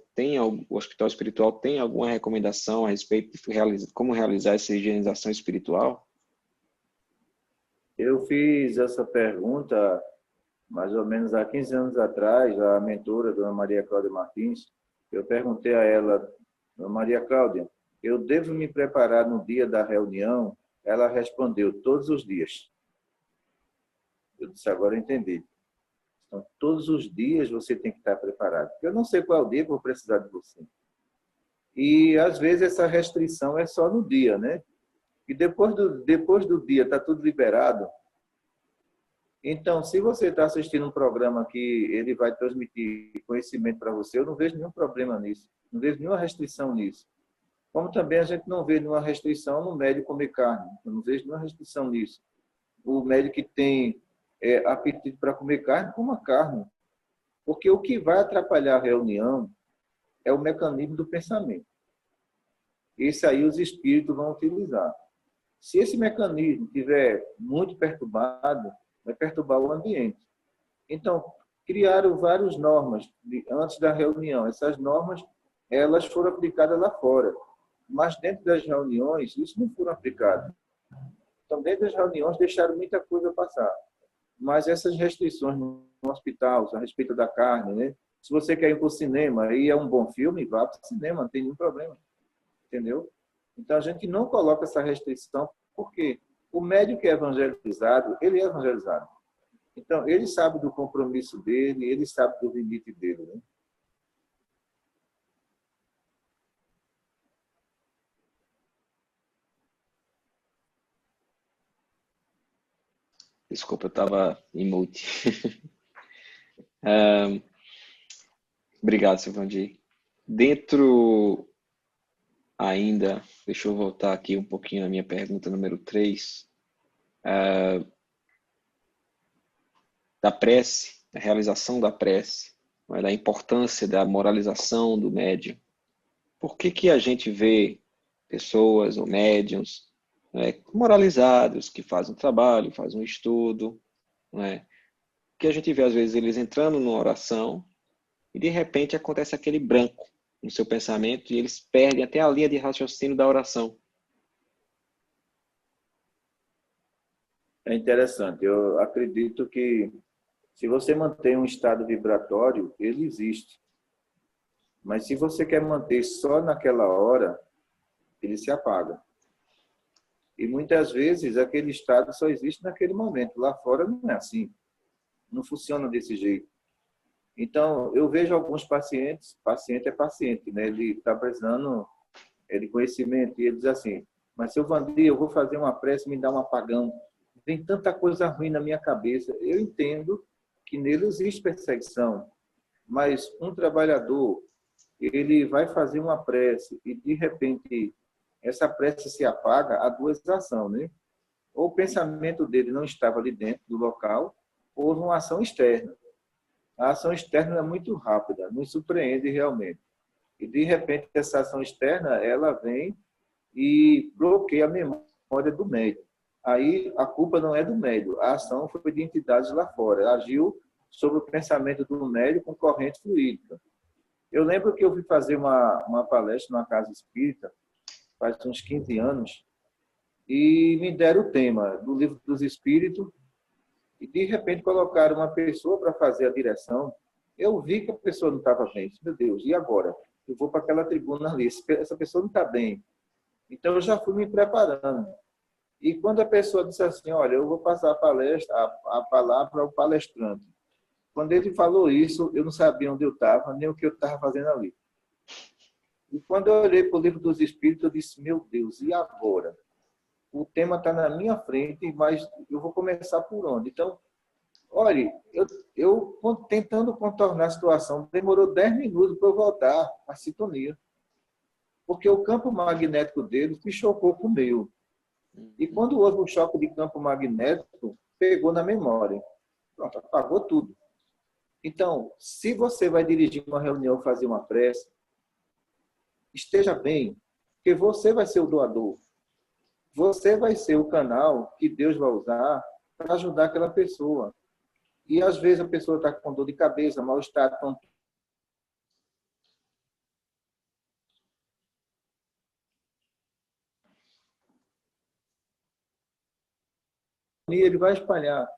espiritual tem alguma recomendação a respeito de como realizar essa higienização espiritual? Eu fiz essa pergunta mais ou menos há 15 anos atrás, a mentora, Dona Maria Cláudia Martins. Eu perguntei a ela: Dona Maria Cláudia, eu devo me preparar no dia da reunião? Ela respondeu: todos os dias. Eu disse: agora eu entendi. Então, todos os dias você tem que estar preparado. Eu não sei qual dia que eu vou precisar de você. E, às vezes, essa restrição é só no dia, né? E depois do dia está tudo liberado. Então, se você está assistindo um programa que ele vai transmitir conhecimento para você, eu não vejo nenhum problema nisso. Não vejo nenhuma restrição nisso. Como também a gente não vê nenhuma restrição no médico comer carne. Eu não vejo nenhuma restrição nisso. O médico que tem apetite para comer carne, coma carne. Porque o que vai atrapalhar a reunião é o mecanismo do pensamento. Esse aí os espíritos vão utilizar. Se esse mecanismo estiver muito perturbado, vai perturbar o ambiente. Então, criaram várias normas antes da reunião. Essas normas, elas foram aplicadas lá fora. Mas dentro das reuniões, isso não foram aplicado. Então, dentro das reuniões, deixaram muita coisa passar. Mas essas restrições no hospital, a respeito da carne, né? Se você quer ir para o cinema e é um bom filme, vá para o cinema, não tem nenhum problema. Entendeu? Então, a gente não coloca essa restrição, porque o médico que é evangelizado, ele é evangelizado. Então, ele sabe do compromisso dele, ele sabe do limite dele, né? Desculpa, eu estava em mute. Obrigado, Silvandir. Dentro ainda, deixa eu voltar aqui um pouquinho na minha pergunta número 3, da prece, da realização da prece, da importância da moralização do médium. Por que a gente vê pessoas ou médiums moralizados, que fazem um trabalho, fazem um estudo, que a gente vê às vezes eles entrando numa oração e de repente acontece aquele branco no seu pensamento e eles perdem até a linha de raciocínio da oração. É interessante. Eu acredito que se você mantém um estado vibratório, ele existe. Mas se você quer manter só naquela hora, ele se apaga. E muitas vezes aquele estado só existe naquele momento. Lá fora não é assim. Não funciona desse jeito. Então, eu vejo alguns paciente é paciente, né? Ele está precisando de conhecimento e ele diz assim: mas seu Vandir, eu vou fazer uma prece, me dá um apagão. Vem tanta coisa ruim na minha cabeça. Eu entendo que nele existe perseguição, mas um trabalhador, ele vai fazer uma prece e de repente essa prece se apaga, há duas ações, né? Ou o pensamento dele não estava ali dentro do local, ou houve uma ação externa. A ação externa é muito rápida, nos surpreende realmente. E, de repente, essa ação externa, ela vem e bloqueia a memória do médium. Aí, a culpa não é do médium, a ação foi de entidades lá fora. Agiu sobre o pensamento do médium com corrente fluídica. Eu lembro que eu fui fazer uma palestra numa casa espírita, faz uns 15 anos, e me deram o tema do Livro dos Espíritos, e de repente colocaram uma pessoa para fazer a direção. Eu vi que a pessoa não estava bem. Meu Deus, e agora? Eu vou para aquela tribuna ali, essa pessoa não está bem. Então eu já fui me preparando. E quando a pessoa disse assim: olha, eu vou passar a palavra ao palestrante. Quando ele falou isso, eu não sabia onde eu estava, nem o que eu estava fazendo ali. E quando eu olhei para o livro dos Espíritos, eu disse, meu Deus, e agora? O tema está na minha frente, mas eu vou começar por onde? Então, olha, eu tentando contornar a situação, demorou 10 minutos para eu voltar à sintonia. Porque o campo magnético dele se chocou com o meu. E quando houve um choque de campo magnético, pegou na memória. Pronto, apagou tudo. Então, se você vai dirigir uma reunião, fazer uma prece, esteja bem, porque você vai ser o doador. Você vai ser o canal que Deus vai usar para ajudar aquela pessoa. E às vezes a pessoa está com dor de cabeça, mal-estar, e ele vai espalhar.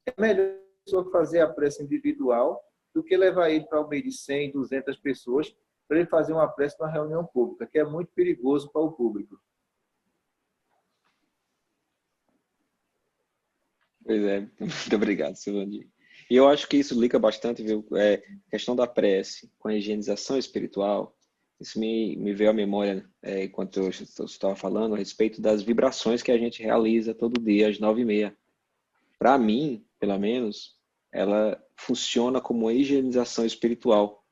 É melhor a pessoa fazer a prece individual do que levar ele para o meio de 100, 200 pessoas para ele fazer uma prece numa reunião pública, que é muito perigoso para o público. Pois é, muito obrigado, Silvandinho. E eu acho que isso liga bastante, viu? A questão da prece com a higienização espiritual. Isso me veio à memória, enquanto eu estava falando, a respeito das vibrações que a gente realiza todo dia, às 9h30. Para mim, pelo menos, ela funciona como uma higienização espiritual.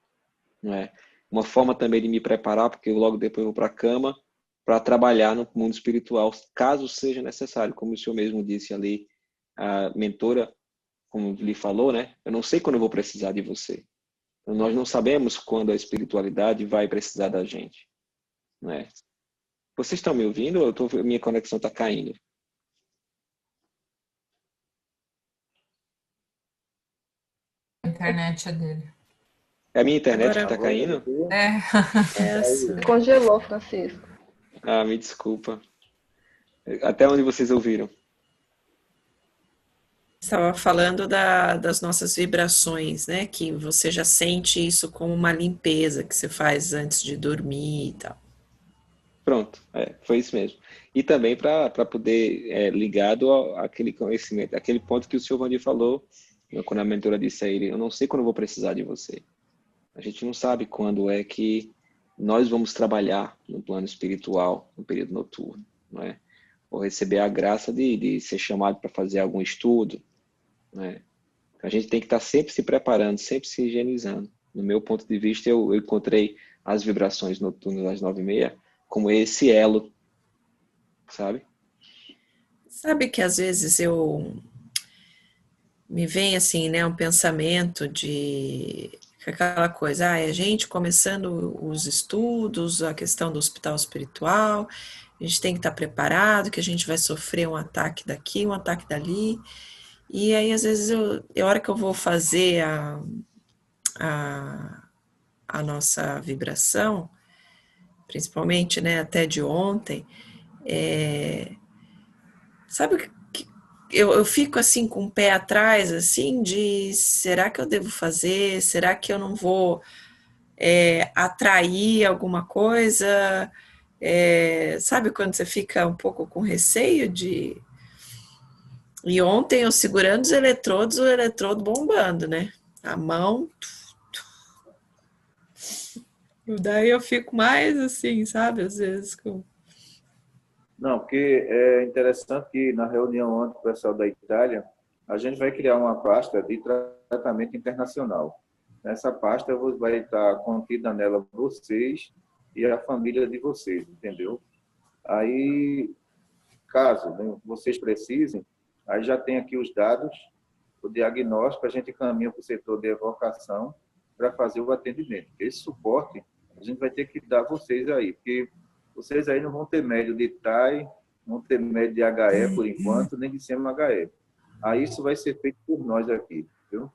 Não é? Uma forma também de me preparar, porque eu logo depois vou para a cama, para trabalhar no mundo espiritual, caso seja necessário, como o senhor mesmo disse ali, a mentora, como lhe falou, né? Eu não sei quando eu vou precisar de você. Nós não sabemos quando a espiritualidade vai precisar da gente, né? Vocês estão me ouvindo ou minha conexão está caindo? A internet é dele. É a minha internet Agora, que está caindo? Essa. Congelou, Francisco. Ah, me desculpa. Até onde vocês ouviram? Estava falando das nossas vibrações, né? Que você já sente isso como uma limpeza que você faz antes de dormir e tal. Pronto, foi isso mesmo. E também para poder, ligado àquele conhecimento, aquele ponto que o senhor Vandir falou, quando a mentora disse a ele, eu não sei quando eu vou precisar de você. A gente não sabe quando é que nós vamos trabalhar no plano espiritual, no período noturno, não é? Ou receber a graça de ser chamado para fazer algum estudo, né? A gente tem que estar sempre se preparando, sempre se higienizando. No meu ponto de vista, eu encontrei as vibrações noturnas às 9h30 como esse elo, sabe? Sabe que às vezes me vem assim, né, um pensamento de aquela coisa, a gente começando os estudos, a questão do hospital espiritual, a gente tem que estar preparado, que a gente vai sofrer um ataque daqui, um ataque dali. E aí, às vezes, a hora que eu vou fazer a nossa vibração, principalmente, né, até de ontem, sabe que eu fico assim com o pé atrás, assim, de será que eu devo fazer? Será que eu não vou atrair alguma coisa? Sabe quando você fica um pouco com receio de... E ontem eu segurando os eletrodos, o eletrodo bombando, né? A mão. E daí eu fico mais assim, sabe? Às vezes com... Não, porque é interessante que na reunião ontem com o pessoal da Itália, a gente vai criar uma pasta de tratamento internacional. Nessa pasta vai estar contida nela vocês e a família de vocês, entendeu? Aí, caso, né, vocês precisem, aí já tem aqui os dados, o diagnóstico, a gente caminha para o setor de evocação para fazer o atendimento. Esse suporte a gente vai ter que dar a vocês aí, porque vocês aí não vão ter médio de TAI, não ter médio de HE por enquanto, nem de CMHE. Aí isso vai ser feito por nós aqui, viu?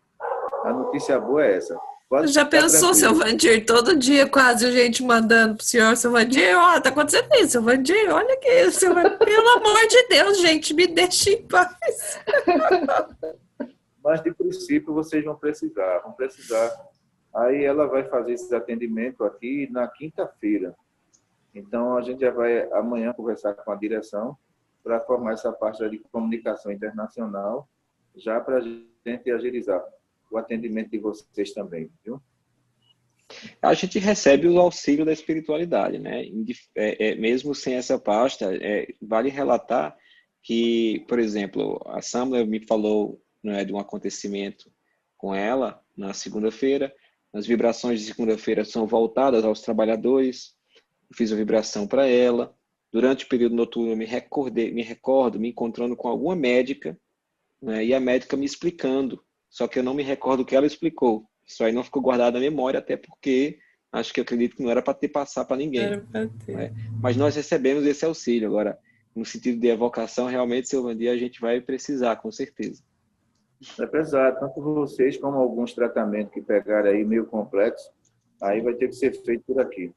A notícia boa é essa. Pode Já ficar pensou, seu tranquilo. Vandir, todo dia quase a gente mandando pro senhor, seu Vandir, ó, tá acontecendo isso, seu Vandir, olha que isso, seu Vandir, pelo amor de Deus, gente, me deixe em paz. Mas, de princípio, vocês vão precisar. Aí ela vai fazer esse atendimento aqui na quinta-feira. Então, a gente já vai amanhã conversar com a direção para formar essa parte de comunicação internacional, já para a gente agilizar o atendimento de vocês também, viu? A gente recebe o auxílio da espiritualidade, né? Mesmo sem essa pasta, vale relatar que, por exemplo, a Samla me falou, né, de um acontecimento com ela na segunda-feira. As vibrações de segunda-feira são voltadas aos trabalhadores. Eu fiz a vibração para ela. Durante o período noturno, eu me recordo me encontrando com alguma médica, né, e a médica me explicando. Só que eu não me recordo o que ela explicou. Isso aí não ficou guardado na memória, até porque eu acredito que não era para passar para ninguém. Era pra ter. Né? Mas nós recebemos esse auxílio. Agora, no sentido de evocação, realmente, seu Vandir, a gente vai precisar, com certeza. Vai precisar, tanto vocês como alguns tratamentos que pegaram aí meio complexos, aí vai ter que ser feito por aqui.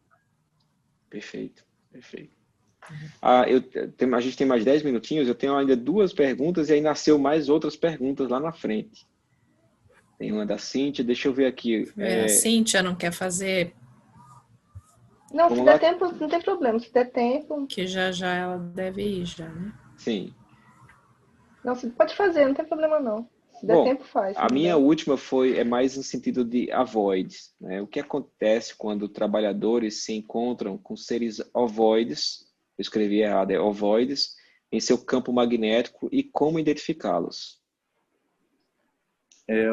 Perfeito, perfeito. A gente tem mais 10 minutinhos, eu tenho ainda 2 perguntas e aí nasceu mais outras perguntas lá na frente. Tem uma da Cíntia, deixa eu ver aqui. A Cíntia não quer fazer, Não, se Vamos der lá. tempo, não tem problema. Se der tempo. que já ela deve ir já, né? Sim. Não, você pode fazer, não tem problema não. Se der Bom, tempo, faz. a minha última é mais no sentido de avoids, né? O que acontece quando trabalhadores se encontram com seres ovoides, eu escrevi errado, ovoides, em seu campo magnético e como identificá-los?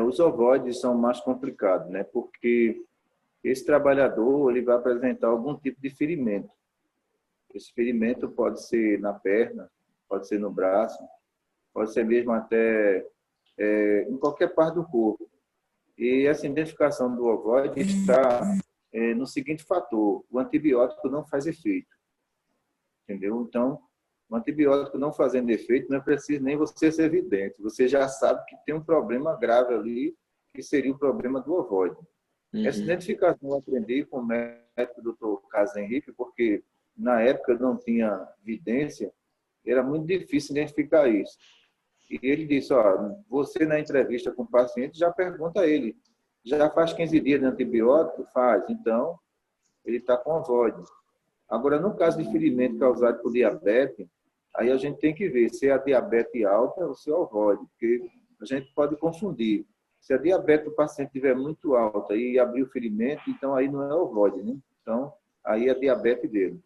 Os ovoides são mais complicados, né? Porque esse trabalhador ele vai apresentar algum tipo de ferimento. Esse ferimento pode ser na perna, pode ser no braço, pode ser mesmo até em qualquer parte do corpo. E essa identificação do ovoide está no seguinte fator: o antibiótico não faz efeito. Entendeu? Então, o antibiótico não fazendo efeito, não é preciso nem você ser vidente. Você já sabe que tem um problema grave ali, que seria o problema do ovoide. Essa identificação eu aprendi com o médico Dr. Carlos Henrique, porque na época não tinha evidência, era muito difícil identificar isso. E ele disse, você na entrevista com o paciente já pergunta a ele, já faz 15 dias de antibiótico? Faz. Então, ele está com ovoide. Agora, no caso de ferimento causado por diabetes, aí a gente tem que ver se é a diabetes alta ou se é ovoide, porque a gente pode confundir. Se a diabetes do paciente estiver muito alta e abrir o ferimento, então aí não é ovoide, né? Então, aí é a diabetes dele.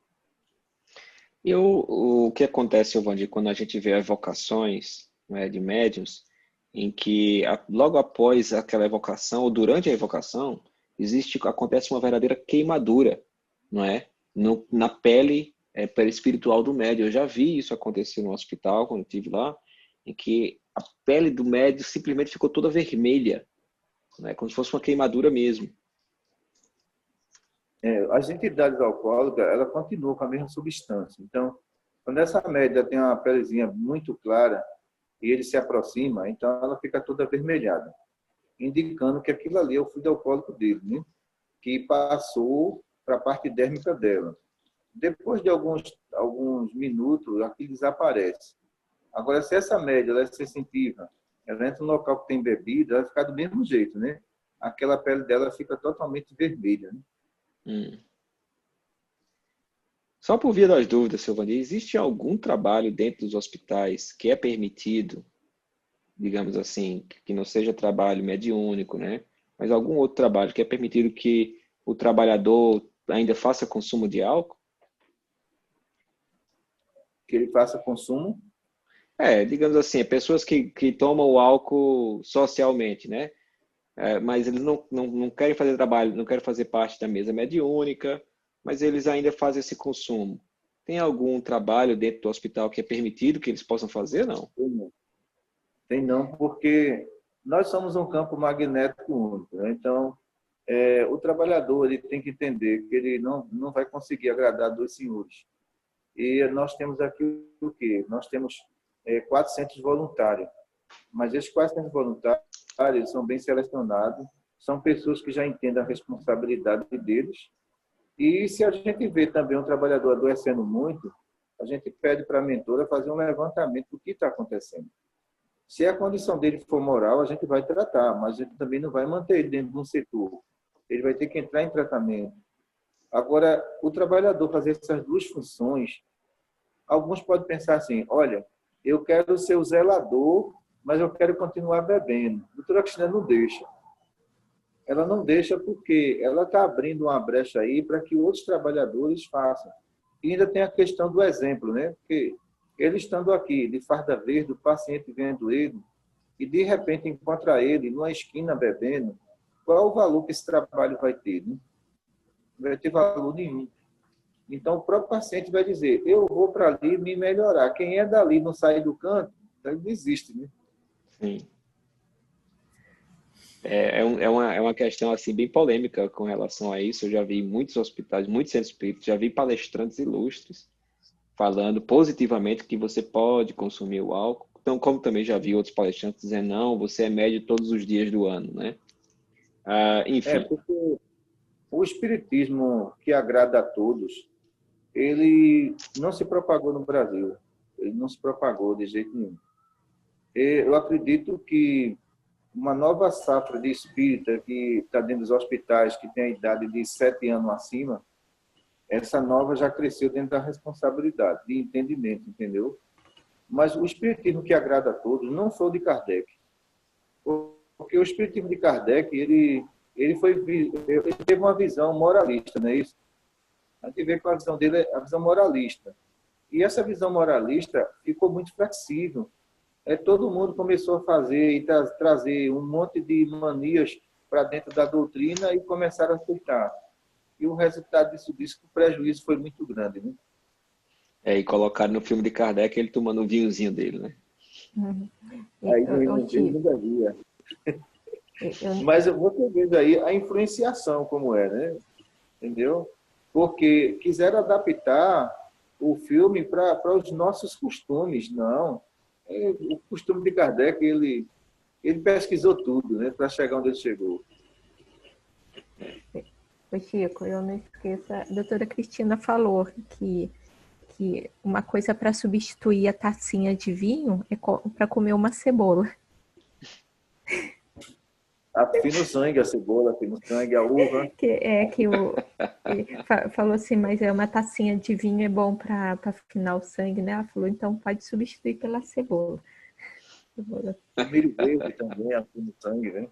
E o que acontece, Vandir, quando a gente vê evocações, né, de médiuns, em que logo após aquela evocação, ou durante a evocação, acontece uma verdadeira queimadura, não é? Na pele perispiritual do médium. Eu já vi isso acontecer no hospital, quando eu estive lá, em que a pele do médium simplesmente ficou toda vermelha, né? Como se fosse uma queimadura mesmo. As entidades alcoólicas, ela continua com a mesma substância. Então, quando essa média tem uma pelezinha muito clara e ele se aproxima, então ela fica toda avermelhada, indicando que aquilo ali é o fluido alcoólico dele, né? Que passou para a parte dérmica dela. Depois de alguns minutos, aquilo desaparece. Agora, se essa média ela é sensitiva, ela entra no local que tem bebida, ela fica do mesmo jeito, né? Aquela pele dela fica totalmente vermelha, né? Só por via das dúvidas, seu Vandir, existe algum trabalho dentro dos hospitais que é permitido, digamos assim, que não seja trabalho mediúnico, né? Mas algum outro trabalho que é permitido que o trabalhador ainda faça consumo de álcool? Que ele faça consumo? Digamos assim, pessoas que tomam o álcool socialmente, né? Mas eles não querem fazer trabalho, não querem fazer parte da mesa mediúnica, mas eles ainda fazem esse consumo. Tem algum trabalho dentro do hospital que é permitido que eles possam fazer, não? Tem não, porque nós somos um campo magnético único, né? Então, o trabalhador ele tem que entender que ele não vai conseguir agradar 2 senhores. E nós temos aqui o quê? Nós temos 400 voluntários, mas esses 400 voluntários são bem selecionados, são pessoas que já entendem a responsabilidade deles. E se a gente vê também um trabalhador adoecendo muito, a gente pede para a mentora fazer um levantamento do que está acontecendo. Se a condição dele for moral, a gente vai tratar, mas a gente também não vai manter ele dentro de um setor. Ele vai ter que entrar em tratamento. Agora, o trabalhador fazer essas 2 funções, alguns podem pensar assim, olha, eu quero ser o zelador, mas eu quero continuar bebendo. A doutora Cristina não deixa. ela não deixa porque ela está abrindo uma brecha aí para que outros trabalhadores façam. E ainda tem a questão do exemplo, né? Porque ele estando aqui, de farda verde, o paciente vendo ele, e de repente encontra ele numa esquina bebendo, qual é o valor que esse trabalho vai ter? Né? Não vai ter valor nenhum. Então, o próprio paciente vai dizer, eu vou para ali me melhorar. Quem é dali não sai do canto, ele desiste, né? Sim. É uma questão assim bem polêmica com relação a isso. Eu já vi muitos hospitais, muitos centros espíritas, já vi palestrantes ilustres falando positivamente que você pode consumir o álcool. Então, como também já vi outros palestrantes dizendo, não, você é médio todos os dias do ano, né? Enfim. Porque o espiritismo que agrada a todos, ele não se propagou no Brasil. Ele não se propagou de jeito nenhum. Eu acredito que uma nova safra de espírita que está dentro dos hospitais, que tem a idade de 7 anos acima, essa nova já cresceu dentro da responsabilidade, de entendimento, entendeu? Mas o espiritismo que agrada a todos não foi o de Kardec. Porque o espiritismo de Kardec, ele teve uma visão moralista, não é isso? A gente vê que a visão dele é a visão moralista. E essa visão moralista ficou muito flexível. Todo mundo começou a fazer e trazer um monte de manias para dentro da doutrina e começaram a aceitar. E o resultado disso que o prejuízo foi muito grande, né? E colocaram no filme de Kardec ele tomando um vinhozinho dele, né? Aí eu ainda via. Mas eu vou vendo aí a influenciação como é, né? Entendeu? Porque quiseram adaptar o filme para os nossos costumes. Não. O costume de Kardec, ele pesquisou tudo, né? Para chegar onde ele chegou. Chico, eu não esqueço, a doutora Cristina falou que uma coisa para substituir a tacinha de vinho é para comer uma cebola. Afina o sangue, a cebola, afina o sangue, a uva. Falou assim, mas uma tacinha de vinho é bom para afinar o sangue, né? Ela falou, então pode substituir pela cebola. O milho verde também afina o sangue, né?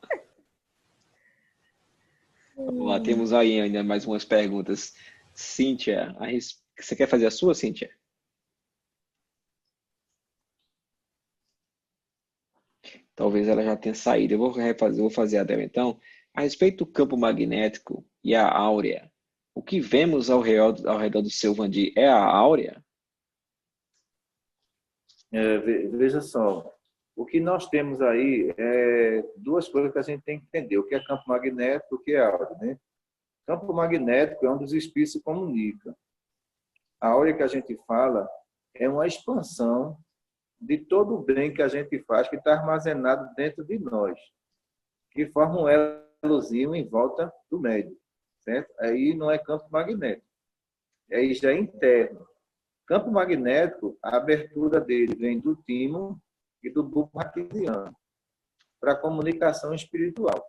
Vamos lá, temos aí ainda mais umas perguntas. Cíntia, você quer fazer a sua, Cíntia? Talvez ela já tenha saído. Eu vou fazer a dela então. A respeito do campo magnético e a áurea, o que vemos ao redor do seu Vandi é a áurea? Veja só, o que nós temos aí é duas coisas que a gente tem que entender. O que é campo magnético e o que é áurea, né? Campo magnético é onde os espíritos se comunicam. A áurea que a gente fala é uma expansão de todo o bem que a gente faz, que está armazenado dentro de nós, que forma um elozinho em volta do médium, certo? Aí não é campo magnético, aí já é interno. Campo magnético, a abertura dele vem do timo e do bulbo raquidiano, para a comunicação espiritual.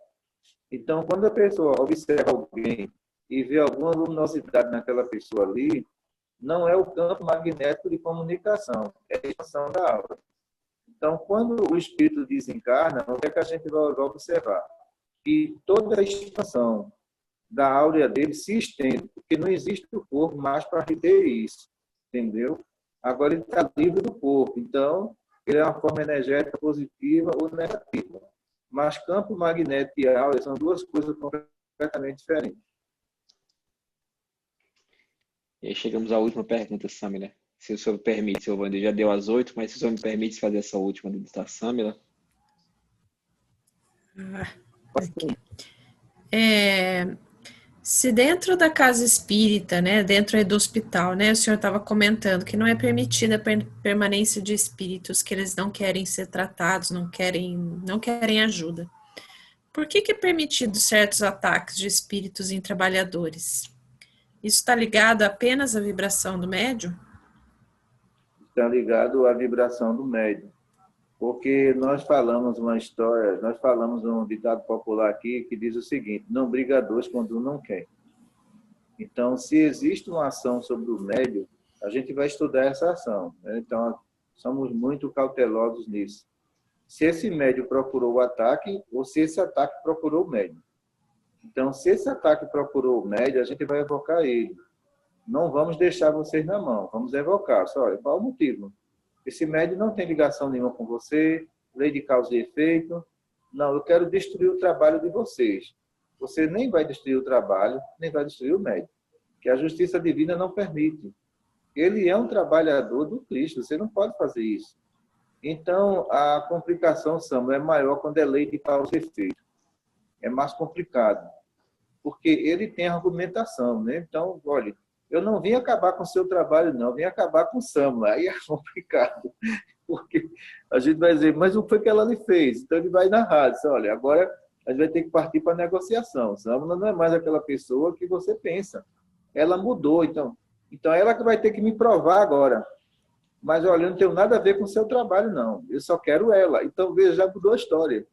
Então, quando a pessoa observa alguém e vê alguma luminosidade naquela pessoa ali, não é o campo magnético de comunicação, é a expansão da aura. Então, quando o espírito desencarna, o que é que a gente vai observar? Que toda a expansão da áurea dele se estende, porque não existe o corpo mais para reter isso, entendeu? Agora ele está livre do corpo, então ele é uma forma energética positiva ou negativa. Mas campo magnético e áurea são duas coisas completamente diferentes. E aí chegamos à última pergunta, Samila. Se o senhor permite, seu Wander já deu as 8, mas se o senhor me permite fazer essa última da Samila. Se dentro da casa espírita, né, dentro aí do hospital, né, o senhor estava comentando que não é permitida a permanência de espíritos, que eles não querem ser tratados, não querem ajuda. Por que é permitido certos ataques de espíritos em trabalhadores? Isso está ligado apenas à vibração do médium? Está ligado à vibração do médium. Porque nós falamos uma história, nós falamos um ditado popular aqui que diz o seguinte: não briga dois quando um não quer. Então, se existe uma ação sobre o médium, a gente vai estudar essa ação, né? Então, somos muito cautelosos nisso. Se esse médium procurou o ataque ou se esse ataque procurou o médium. Então, se esse ataque procurou o médium, a gente vai evocar ele. Não vamos deixar vocês na mão, vamos evocar. Só, olha, qual o motivo? Esse médium não tem ligação nenhuma com você, lei de causa e efeito. Não, eu quero destruir o trabalho de vocês. Você nem vai destruir o trabalho, nem vai destruir o médium, que a justiça divina não permite. Ele é um trabalhador do Cristo, você não pode fazer isso. Então, a complicação, Samuel, é maior quando é lei de causa e efeito. É mais complicado, porque ele tem argumentação, né? Então, olha, eu não vim acabar com o seu trabalho, não, eu vim acabar com o Samuel. Aí é complicado, porque a gente vai dizer, mas o que foi que ela lhe fez? Então, ele vai narrar, diz, olha, agora a gente vai ter que partir para a negociação. Samuel não é mais aquela pessoa que você pensa. Ela mudou, então ela que vai ter que me provar agora. Mas, olha, eu não tenho nada a ver com o seu trabalho, não. Eu só quero ela. Então, veja, já mudou a história.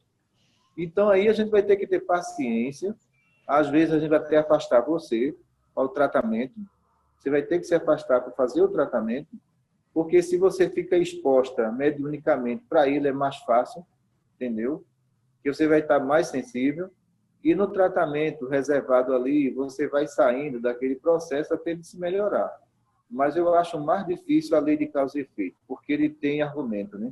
Então, aí a gente vai ter que ter paciência. Às vezes, a gente vai ter que afastar você para o tratamento. Você vai ter que se afastar para fazer o tratamento. Porque se você fica exposta mediunicamente para ele, é mais fácil, entendeu? Que você vai estar mais sensível. E no tratamento reservado ali, você vai saindo daquele processo até ele se melhorar. Mas eu acho mais difícil a lei de causa e efeito, porque ele tem argumento, né?